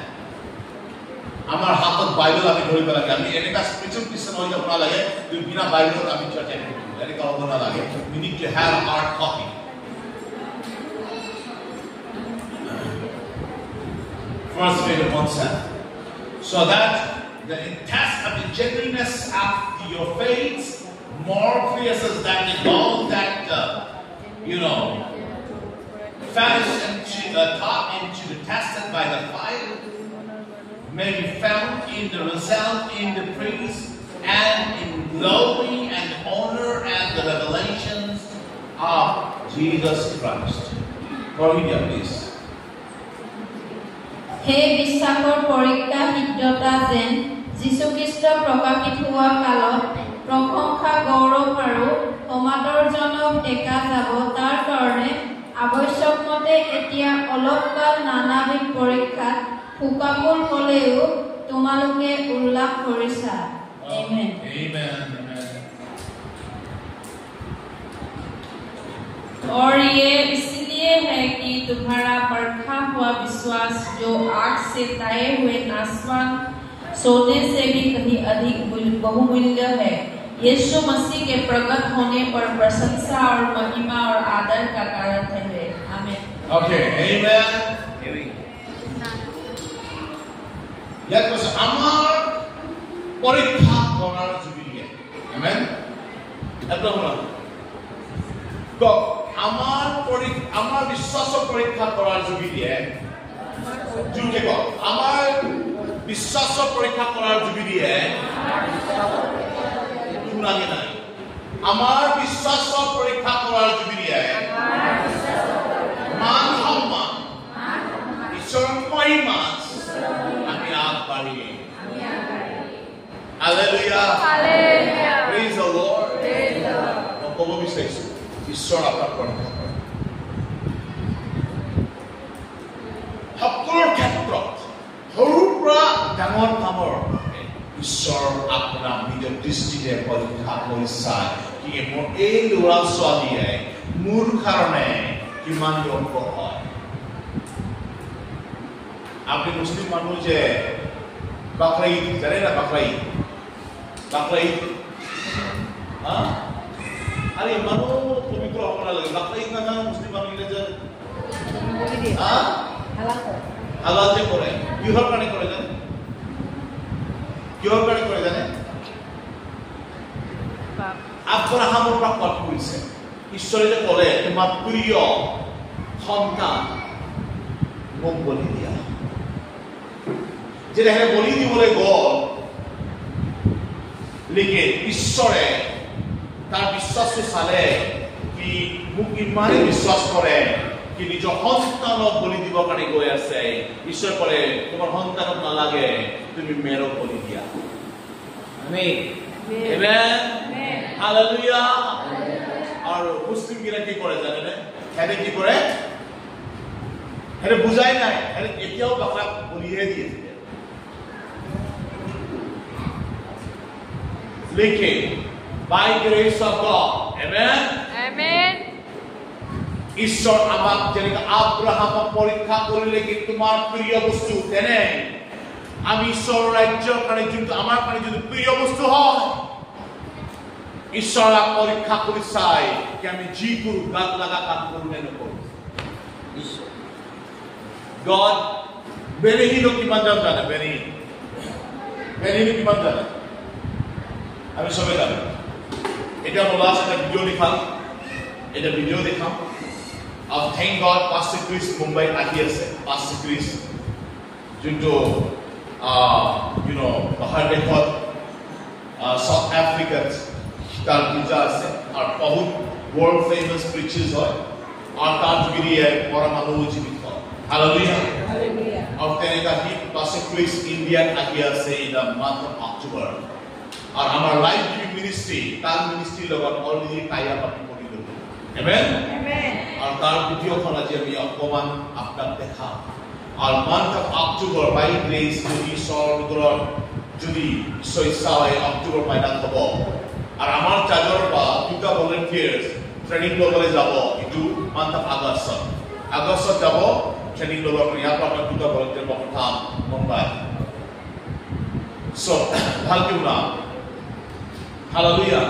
আমার হাতত বাইবেল আমি ধৰিব লাগে আমি এনেকা স্পিৰিচুয়াল খ্ৰীষ্টান হৈ যাব নালাগে বিনা বাইবেলত আমি চাৰ্চ এটেন্ড কৰিব এনেকা হব নালাগে we need to have our copy First Peter 1:7 so that the test of the genuineness of your faith more clear than the gold that furnished into taught into the tested by the fire may be found in the result in the praise and in glory and honor and the revelations of Jesus Christ. পঢ়ি দিয়া please হে বিশ্বাসৰ পৰীক্ষা সিদ্ধতা যেন যীশুখ্ৰীষ্ট প্ৰকাশিত হোৱা কালত প্ৰশংসা গৌৰৱ আৰু সমাদৰজনক দেখা যাব তাৰ কাৰণে আৱশ্যক মতে এতিয়া অলপ কাল নানাবিধ পৰীক্ষাত শোকাকুল হ'লেও তোমালোকে উল্লাস কৰিছা Amen. Amen. और ये इसलिए है कि तुम्हारा परखा हुआ विश्वास जो आग से ताए हुए नासवान सोने से भी कहीं अधिक बहुमूल्य है यीशु मसीह के प्रकट होने पर प्रशंसा और महिमा और आदर का कारण है आमीन Okay, amen. ইয়াত কৈছে আমাৰ পৰীক্ষা কৰাৰ জুবিলিয়ে আমেন এটা শুনা আমাৰ বিশ্বাসৰ পৰীক্ষা কৰাৰ জুবিলিয়ে জুকে ক আমাৰ বিশ্বাসৰ পৰীক্ষা কৰাৰ জুবিলিয়ে শুনাগে নাই আমাৰ বিশ্বাসৰ পৰীক্ষা কৰাৰ জুবিলিয়ে মান সন্মান ঈশ্বৰৰ মহিমা আমি আগবাঢ়ি Hallelujah. Hallelujah. Praise the Lord. Praise the Lord. ক'ব বিচাৰিছো ঈশ্বৰ আপোনাক পৰীক্ষা কৰে সকলো ক্ষেত্ৰত সৰুৰ পৰা ডাঙৰ কামৰ ঈশ্বৰ আপোনাক নিজৰ দৃষ্টিৰে পৰীক্ষা কৰি চায় কি মোৰ এই ল'ৰা ছোৱালীয়ে মোৰ কাৰণে কিমান যোগ্য হয় আপনি মুসলিম মানুষ যে বাকরাইদ জানে না বাকরাইদ হ্যাঁ আরে মানুষ পবিত্র হওয়া লাগে বাকরাইদ না জানো মুসলিম মানুষ যে হ্যাঁ হালাল যে করে কিহর কারণে করে জানে আব্ৰাহামৰ পৰা কথা কৈছে ঈশ্বৰে যে ক'লে তোমাৰ প্ৰিয় সন্তান মোক বলি দিয়া যেটা এখানে বলি দিবলৈ গ'ল লেকিন ঈশ্বৰে তাৰ বিশ্বাসটো চালে কি মোক ইমানে বিশ্বাস কৰে কি নিজৰ সন্তানক বলি দিবৰ কাৰণে গৈ আছে ঈশ্বৰ ক'লে তোমাৰ সন্তানক নালাগে তুমি মেৰক বলি দিয়া আমেন আমেন হালেলুয়া আৰু মুছলিম গিলা কি কৰে জানে নে হেনে কি কৰে হেনে বুজাই নাই হেনে এতিয়াও বাকৰা বলিহে দিয়ে Leaking by grace of God. Amen. Amen. ঈশ্বৰ আমাক যেনেকে আব্ৰাহামক পৰীক্ষা কৰিলে কি তোমাৰ প্ৰিয় বস্তু তেনে আমি ঈশ্বৰ ৰাজ্যৰ কাৰণে যোনটো আমাৰ কাৰণে যোনটো প্ৰিয় বস্তু হয় ঈশ্বৰক পৰীক্ষা কৰি চাই কি আমি যি কৰো গাত লগা কাম কৰো নে নকৰো God বেৰিহিলো কিমান জানে বেৰিহিলো কিমান জানে আমি সবাই জানি এটা বলা আছে একটা ভিডিও দেখাম আর থ্যাংক গড পাস্টার ক্রিস মুম্বাই আহি আছে পাস্টার ক্রিস যোনটো বাহিৰ দেশত সাউথ আফ্ৰিকাত তাৰ পূজা আছে আৰু বহুত ৱৰ্ল্ড ফেমাস প্ৰিচাৰ্ছ হয় আৰু তাৰ যোগেদিয়ে পৰা মানুহ জীৱিত হয় হালেলুয়া আৰু তেনেকা কি পাস্টাৰ ক্ৰিস ইণ্ডিয়াত আহি আছে in the month of October R আমাৰ লাইফ গিভিং মিনিস্ট্ৰি তাৰ মিনিস্ট্ৰি লগত অলৰেডি টাইয়া পাতি কৰি ললো আমেন আমেন আর তার ভিডিওখন আজি আমি অকমান আপনাক দেখাম আর month of October by grace যদি সর্বদর যদি ইচ্ছা হয় অক্টোবর মাইনাত হব আর আমার চার্জর বা দুটা ভলেন্টিয়ার্স ট্রেনিং লবলৈ যাব ইটো মান্থ অফ আগষ্টত যাব ট্রেনিং লবৰ ইয়াৰ পৰা দুটা ভলেন্টিয়াৰ পঠাম মুম্বাই সো ভালকে শুনা Hallelujah.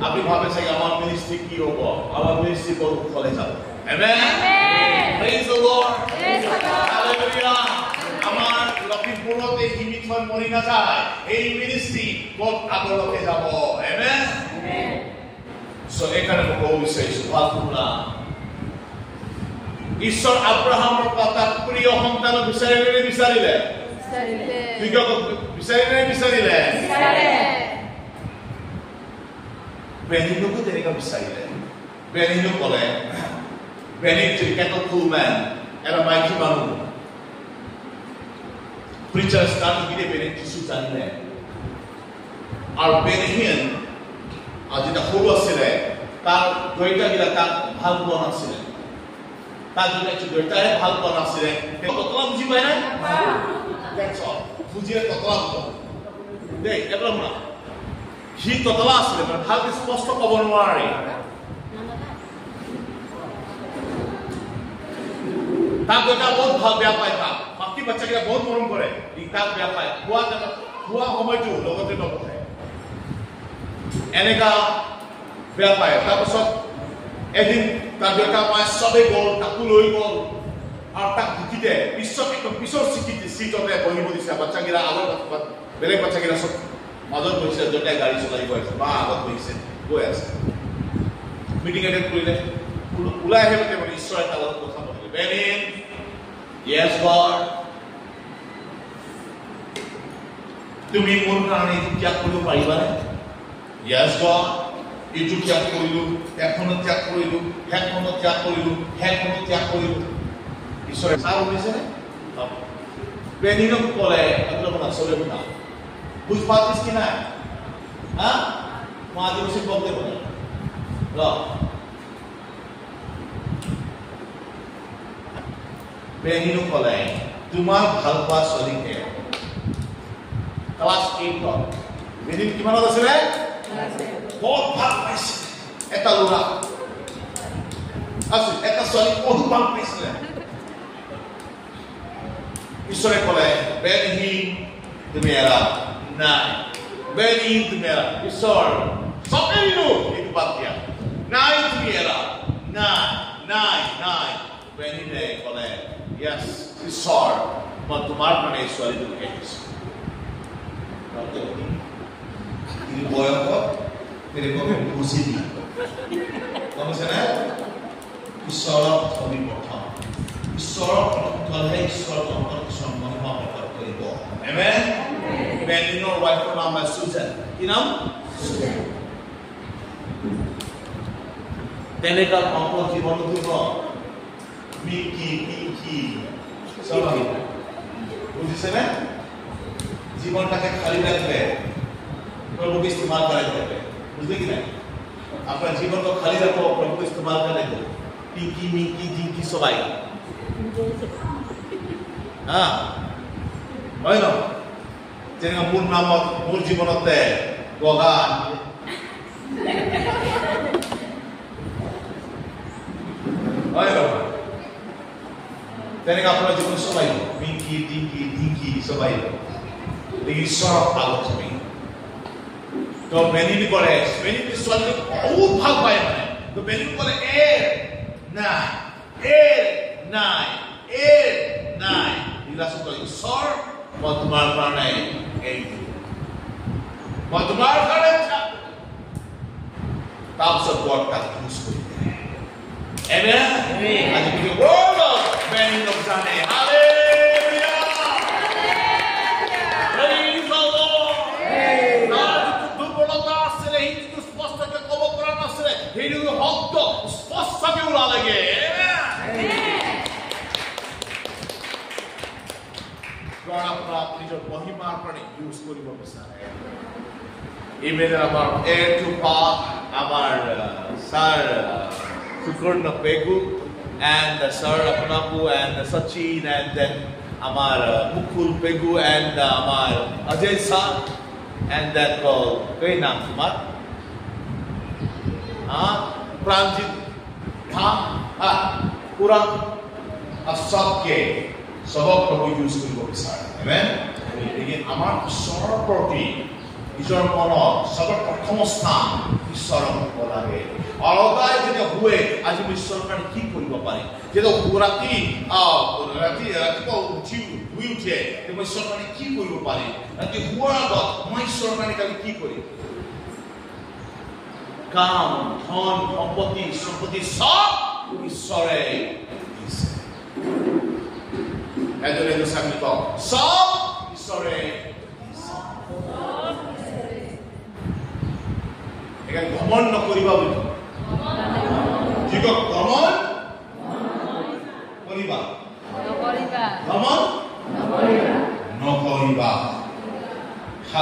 আপনি ভাবেন যে আমার মিনিস্ট্রি কি হবে আমার মিনিস্ট্রি কোন ফলে যাবে আমেন প্রেজ দ্য লর্ড হালেলুয়া আমার লক্ষীপুরতে হিমিত হয় মরি না যায় এই মিনিস্ট্রি বহুত আগলৈকে যাব আমেন সো এখানে বহু বিষয় সুভাষুনা ঈশ্বর আব্ৰাহামৰ কথা প্ৰিয় সন্তান বিচাৰিলে বিচাৰিলে বেনিনুকো তেনেকা বিচাৰিলে বেনিনু ক'লে Benny cattle pullman and a mighty man. Preacher started to Benny to shoot on there. Our Benny as the whole of Sile, Tar Goita Gilata, Halbon Sile. Tar Goita, Halbon Sile. That's all. Fujia Total. They, everyone. He total last, but how is supposed to go on worry? ताक बेटा बहुत भाग व्यापार था बाकी बच्चा के बहुत मरम करे ताक व्यापार हुआ समय जो लोगों से नबो है एनेका व्यापार तब सब एदिन ताक बेटा माय सबे गोल ताकुलोई गोल और ताक दिखते विश्व के विश्व सिकित सीट में बनी बनी से बच्चा गिरा आगे बेले बच्चा गिरा सब मदद हुई से जोटे गाड़ी चलाई गई से बाहर आगे हुई से वो ऐसे मीटिंग अटेंड करी उलाय है बच्चे बनी इस्राएल ताला को समझ ले बेनिन Yes, God. তুমি কোন কারণে ত্যাগ করতে পারিবা না? Yes, God. এটু ত্যাগ করিলু, এখনো ত্যাগ করিলু, এখনো ত্যাগ করিলু, এখনো ত্যাগ করিলু। ঈশ্বর সারা বলেছে না? বেনিনো বলে আপনারা না সরে না। বুঝ পাচ্ছিস কি না? হ্যাঁ? মা দিবসে বলতে বলে। ল Benino Colay, Dumar Halpa Solike. Class 8 God. Benin Kimano the Sele? Both Palpis. Etalura. As Eta Solik, all Palpis. Isore Colay, Benny Dumera, 9. Benny Dumera, Isor. Soperino, Ikubatia. 9 Dumera, 9. Benny Colay. Yes, he saw, but tomorrow morning is sorry to get this. Ini boy apa? Ini kau musik ni. Kamu sana? Isara kami bertang. Isara kalau hai Isara kalau kita mahal berkat itu. Amen. Benny no wife nama Susan. Inam? Susan. Teneka kamu Jiban tu Pinky, sorry. बुझे ना? जीवन का क्या खाली रखते हैं? प्रभु को इस्तेमाल करते हैं। बुझे कि नहीं? अपना जीवन को खाली रखो, प्रभु को इस्तेमाल करने दो। Pinky, Minky, Jinky, सबाई। हाँ, वही ना? जेने मूल नाम मूल जीवन होते हैं, गोगान। वही ना? Tadi kapal jepun sobai, Dinky sobai. Lagi sorok alat sobai. तो मैंने भी बोले, मैंने भी सोच के बहुत भाग पाए मैंने। तो मैंने भी बोले air nine. Ini langsung kali sor, mau तुम्हारे प्राणे एक, mau तुम्हारे प्राणे क्या? ताप सब बहुत का उसको Amen. आज भी word of Benny लोग जाने. Hallelujah. Praise the Lord. आज तू बोलता से नहीं तू स्पष्ट के कबो कराना से हे जो हक तो स्पष्ट के उड़ा लगे. Amen. God अपना जो महिमा अपने यूज करी वो बिसारे. Amen. Our heir to God, our sir. Sukurna Pegu and Sir Apnapu and Sachin and then Amar Mukul Pegu and Amar Ajay Sir and then koi naam tumhar? Pranjit पूरा सबके सबक प्रभु use কৰিব বিচাৰে আমেন लेकिन আমাৰ ঈশ্বৰৰ প্ৰতি নিজৰ মনৰ সবৰ প্ৰথম স্থান ঈশ্বৰৰ হ'ব লাগে অলগাই যেতিয়া হুৱে আজি মই ঈশ্বৰৰ কাৰণে কি কৰিব পাৰিম যেতিয়া ৰাতি উঠি উঠে মই ঈশ্বৰৰ কাৰণে কি কৰিব পাৰিম ৰাতি হুৱাৰ আগত মই ঈশ্বৰৰ কাৰণে কালি কি কৰিম কাম ধন সম্পত্তি সব ঈশ্বৰে দিছে এজনে সামনে কও সব ঈশ্বৰে দিছে এখানে ঘমণ্ড নকৰিবা বুলি যিক ঘমণ্ড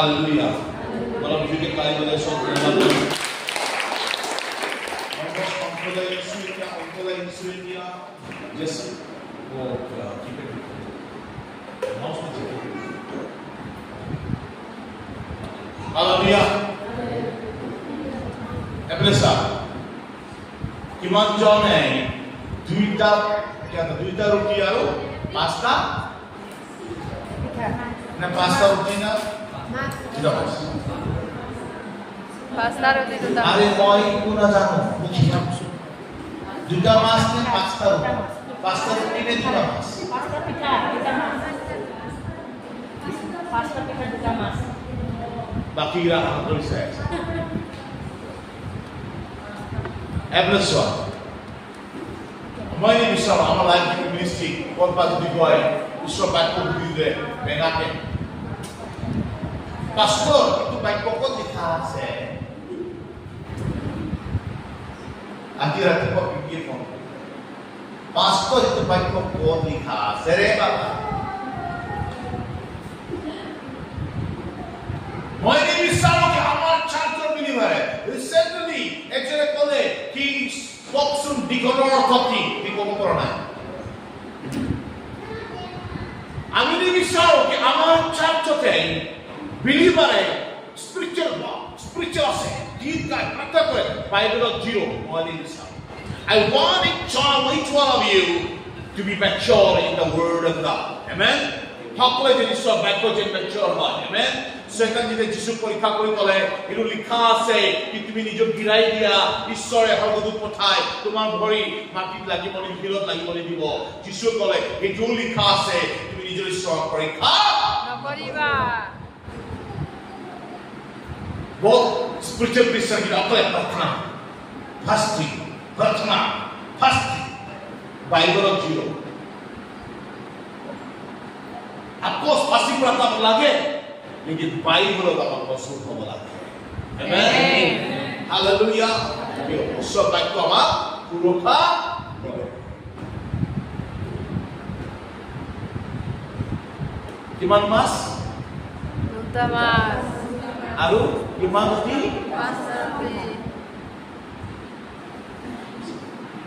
Hallelujah. Kalau kita kali boleh soal Insulinnya, Jesse. Oh, keep it. Mouse में check. Hallelujah. Ebresa. किमान जॉन है. दुईटा क्या था? दुईटा रोटी यारो. पास्ता. ना पास्ता रोटी ना. tidak mas. Pasta roti itu tak. Are moi kuna jano. Bukan. Duta mas ni pasta roti. Pasta roti ni duta mas. Pasta pita mas. Pasta pita duta mas. Baki kira aku tulis saya. Ebresa. Moi ni bisa amal lagi ministry. Kau pasti dibuat. Bisa bantu dia. Mengakai. Pastor itu baik pokok di kase. Akhir-akhir kok pikir kok. Pastor itu baik pokok di kase. Reba. Moi ni bisa ke amar chanter believer. Recently, actually kole ki boxum dikonor kopi di korona. Ami ni bisa ke amar chanter believer spiritual আছে deep guy practice করে Bible of 0 morning sound. I want each one of you to be mature in the word of God. Amen. সকলে যদি সব বাক্য যে mature হয়. Amen. সেখানে যদি যিশু পরীক্ষা কৰি কলে এটো লিখা আছে কি তুমি নিজ গিৰাই দিয়া ঈশ্বৰে সৰ্বদূত পঠাই তোমাৰ ভৰি মাটিত লাগিব নি হিৰত লাগিব নি দিব. যিশু কলে এটো লিখা আছে তুমি নিজৰ ঈশ্বৰ পৰীক্ষা নকৰিবা. बहुत स्पिरिचुअल क्रिश्चियन की अपने प्रार्थना फास्टिंग बाइबल ऑफ 0 आपको फास्टिंग प्रार्थना लगे लेकिन बाइबल का आपको सुन को लगे आमेन हालेलुया ये सब बात को हम पुरोखा किमान मास Duta mas. Aru gimana sih? Pasta roti.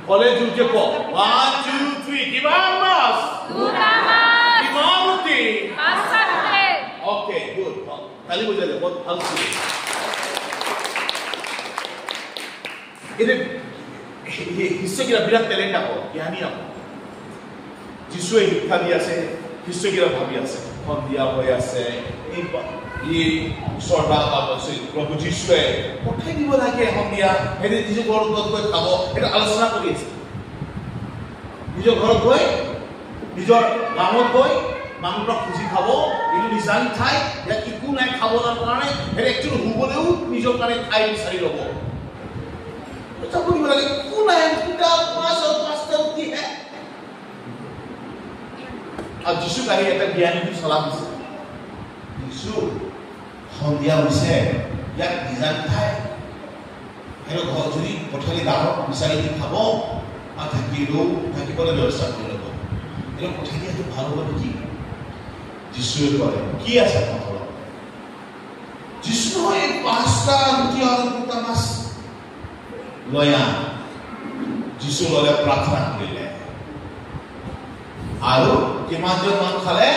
College uji ko. 1, 2, 3. Gimana mas? Duta mas. Gimana roti? Pasta roti. Okay, good. Kali boleh le, बहुत हल्की. ini hisसे kita bilang talent apa? ज्ञानी apa? जिससे हिस्सा दिया से हिस्से kita भाभी से हम दिया हुआ से ये सोडा आप से प्रभु जिसु है कोठे की बोला के हम दिया हेदे निजे घर को कोई खाबो এটা আলোচনা কৰি আছে নিজ ঘৰত গৈ নিজৰ গাঁৱত গৈ মানুহক খুজি খাব ইটো নিজান ঠাই या একো নাই খাবৰ কাৰণে হেৰে একচুয়ালি হুবলেও নিজৰ কাৰণে ঠাই বিচাৰি ল'ব এটা কৰিব লাগে একো নাই কিটা মাছ আৰু পাঁচটা ৰুটি হে আৰু যিশু কাহি এটা জ্ঞানীটো সলাম দিছে যিশু সন্ধিয়া হৈছে ইয়াক নিজান ঠাই হেৰে ঘৰ যদি পথালি গাঁৱত বিচাৰি খাব আৰু থাকিবলৈ ব্যৱস্থা কৰি ল'ব এই পথালিটো ভাল হ'ব নেকি যিশুৱে কয় কি আছে পথালত যিশু এই পাঁচটা ৰুটি আৰু দুটা মাছ লয়া যিশু ললে প্ৰাৰ্থনা কৰিলে আৰু কিমানজন মানুহ খালে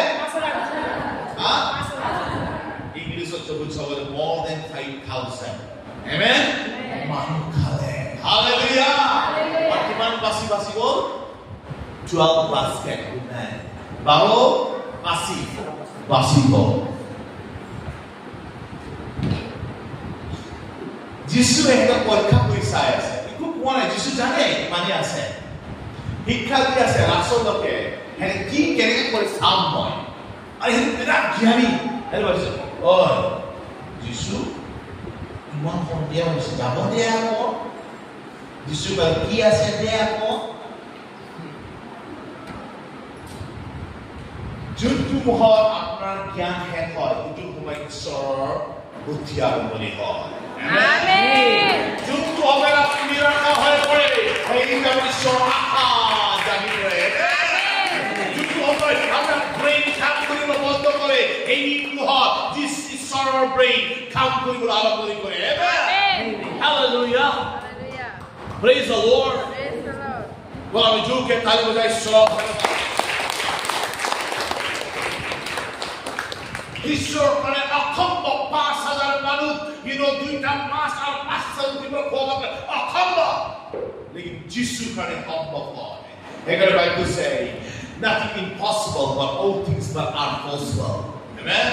ইংলিছত চবুল more than 5,000 amen মানুহ খালে হালেলুয়া আৰু কিমান বাছি গ'ল 12 basket amen 12 বাছি গ'ল যিশু এটা পৰীক্ষা কৰি চাই আছে একো কোৱা নাই যিশু জানে মানে আছে শিক্ষা দি আছে ৰাষ্ট্ৰলৈকে হেনে কি কেনেকৈ কৰি চাম মই আৰু এটা জ্ঞানী হেৰি কৈছে ঐ যিশু ইমান সন্ধিয়া হৈছে যাব দে আকৌ যিশু কয় কি আছে দে আকৌ যোনটো মুখত আপোনাৰ জ্ঞান শেষ হয় সেইটো সময় ঈশ্বৰৰ বুদ্ধি আৰম্ভণি হয় Amen. যোনটো হবে আপনি নিৰন্ত হৈ পৰে সেই ঈশ্বৰ আশা জাগি পৰে যোনটো হবে আপোনাৰ ব্ৰেইন কাম কৰিব বন্ধ কৰে এই নিৰ্মোহ যিছ ঈশ্বৰৰ ব্ৰেইন কাম কৰিবলৈ আৰম্ভ কৰে amen hallelujah Hallelujah. Praise the Lord Praise the Lord. বলা আমি জোৰকে তালি বজাই চব ঈশ্বৰ কাৰণে অসম্ভৱ 5,000 মানুহ দুইটা মাছ আৰু 5,000 দিব খোৱা অসম্ভৱ লেকিন যিছুৰ কাৰণে সম্ভৱ হয় সেইকাৰণে Bible say nothing impossible but all things but are possible amen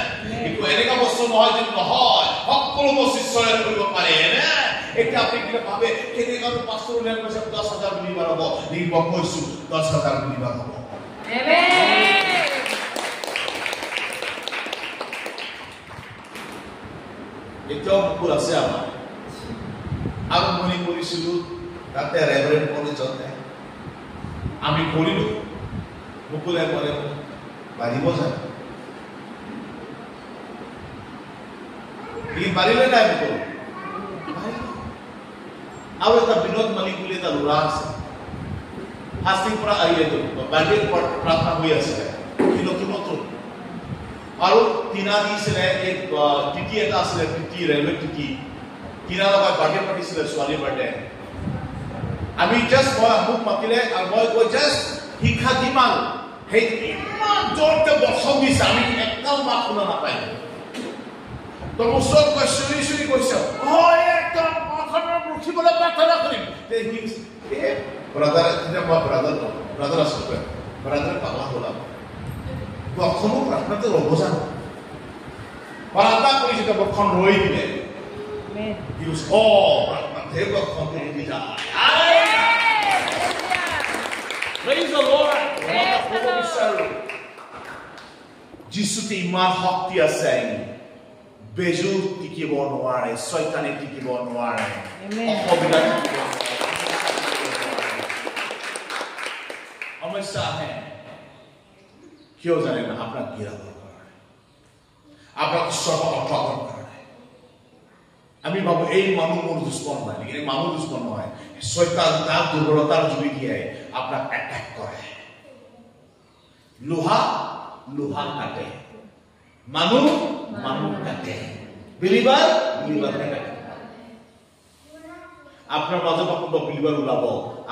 এইটো এনেকা বস্তু নহয় যে নহয় সকলো বস্তু ঈশ্বৰে কৰিব পাৰে amen এতিয়া আপুনি কি ভাবে কেনেকা পাঁচৰ লেন কৈছে 10,000 বিলিবাৰ হ'ব লিখিব কৈছো 10,000 বিলিবাৰ হ'ব Amen. এতিয়াও মুকুল আছে আমাৰ আৰম্ভণি কৰিছিলোঁ তাতে ৰেভাৰেণ্ড কলেজতে আমি কৰিলোঁ মুকুলে ক'লে বাঢ়িব যায় ই বাঢ়িলে নাই মুকুল আৰু এটা বিনোদ মালিক বুলি এটা ল'ৰা আছে ফাষ্টিং পৰা আহিলেতো বাৰ্ডে প্ৰাৰ্থনা হৈ আছিলে সি নতুন নতুন আৰু তিনা দিছিলে এক টিটি এটা আছিলে টিটি ৰেলৱে টিটি তিনা লগত বাৰ্ডে পাতিছিলে ছোৱালী বাৰ্ডে আমি জাষ্ট মোক মাতিলে আৰু মই কৈ জাষ্ট শিক্ষা দিমান সেই ইমান জোৰকে বচন দিছে আমি একদম মাত শুনা নাপায় তো ওচৰত কৈ চুৰি কৈছে হয় একদম মাথাৰ উঠিবলৈ প্ৰাৰ্থনা কৰিম ব্ৰাদাৰ এতিয়া মই ব্ৰাদাৰ আছোঁ ব্ৰাদাৰ পাগলা হ'লা বখনো প্ৰাৰ্থনাতে ৰ'ব জানো প্ৰাৰ্থনা কৰি যেতিয়া বখন ৰৈ দিলে প্ৰাৰ্থনাতে বখনটো ৰৈ যায় Praise the Lord. যিছুতে ইমান শক্তি আছে বেজু টিকিব নোৱাৰে শয়তানে টিকিব নোৱাৰে অসুবিধা সমস্যা আহে কিয় জানে না আপোনাক গিৰাবৰ কাৰণে আপোনাক ঈশ্বৰক অট্টাবৰ কাৰণে আমি ভাবো এই মানুহ মোৰ দুশ্মন নাই এই মানুহ দুশ্মন নহয় শয়তান তাৰ দুৰ্বলতাৰ জুই দিয়ে আপোনাক এটেক কৰে লোহা কাটে মানুহ কাটে বিলিভাৰ কাটে আপোনাৰ মাজত কোনোবা বিলিভাৰ ওলাব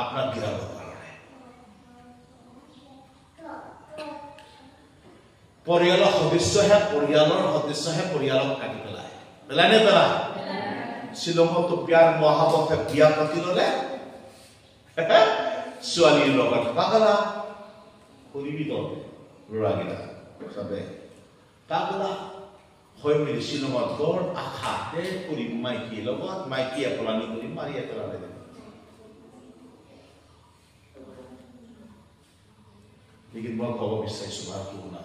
আপোনাক গিৰাবৰ কাৰণে পৰিয়ালৰ সদস্যহে পৰিয়ালক কাটি পেলাই নে পেলাই শ্বিলঙতো বিয়াৰ মহাপথে বিয়া পাতি ললে ছোৱালীৰ লগত পাগলা কৰিবি ল'ৰাকেইটা চবে পাগলা হৈ মেলি শ্বিলঙত বৰ আশাতে কৰিম মাইকীৰ লগত মাইকীয়ে পলানি কৰিম মাৰিয়ে পেলালে লেকিন মই ক'ব বিচাৰিছো ভাৰতটো শুনা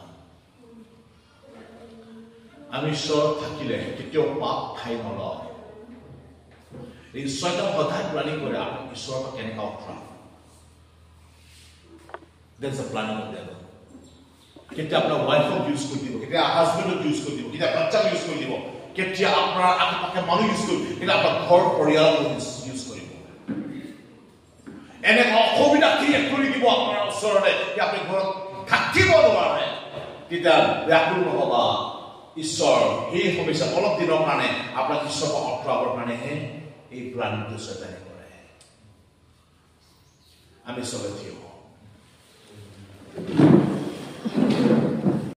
আমি ঈশ্বৰত থাকিলে কেতিয়াও পাপ খাই নলওঁ এই শয়তান সদায় প্লানিং কৰে আপোনাক ঈশ্বৰৰ পৰা কেনেকা আঁতৰাব That's the planning of the devil. কেতিয়া আপোনাৰ ওয়াইফক ইউজ কৰি দিব কেতিয়া হাজবেণ্ডক ইউজ কৰি দিব কেতিয়া বাচ্চাক ইউজ কৰি দিব কেতিয়া আপোনাৰ আশে-পাশে মানুহ ইউজ কৰিব কেতিয়া আপোনাৰ ঘৰ পৰিয়ালক ইউজ কৰিব এনে অসুবিধা ক্ৰিয়েট কৰি দিব আপোনাৰ ওচৰতে যে আপুনি ঘৰত থাকিব নোৱাৰে তেতিয়া ব্যাকুল নহবা ঈশ্বৰ সেই সমস্যা অলপ দিনৰ কাৰণে আপোনাক ঈশ্বৰক আঁতৰাবৰ কাৰণেহে এই প্লানিংটো শয়তানে কৰে আমি চবে থিয়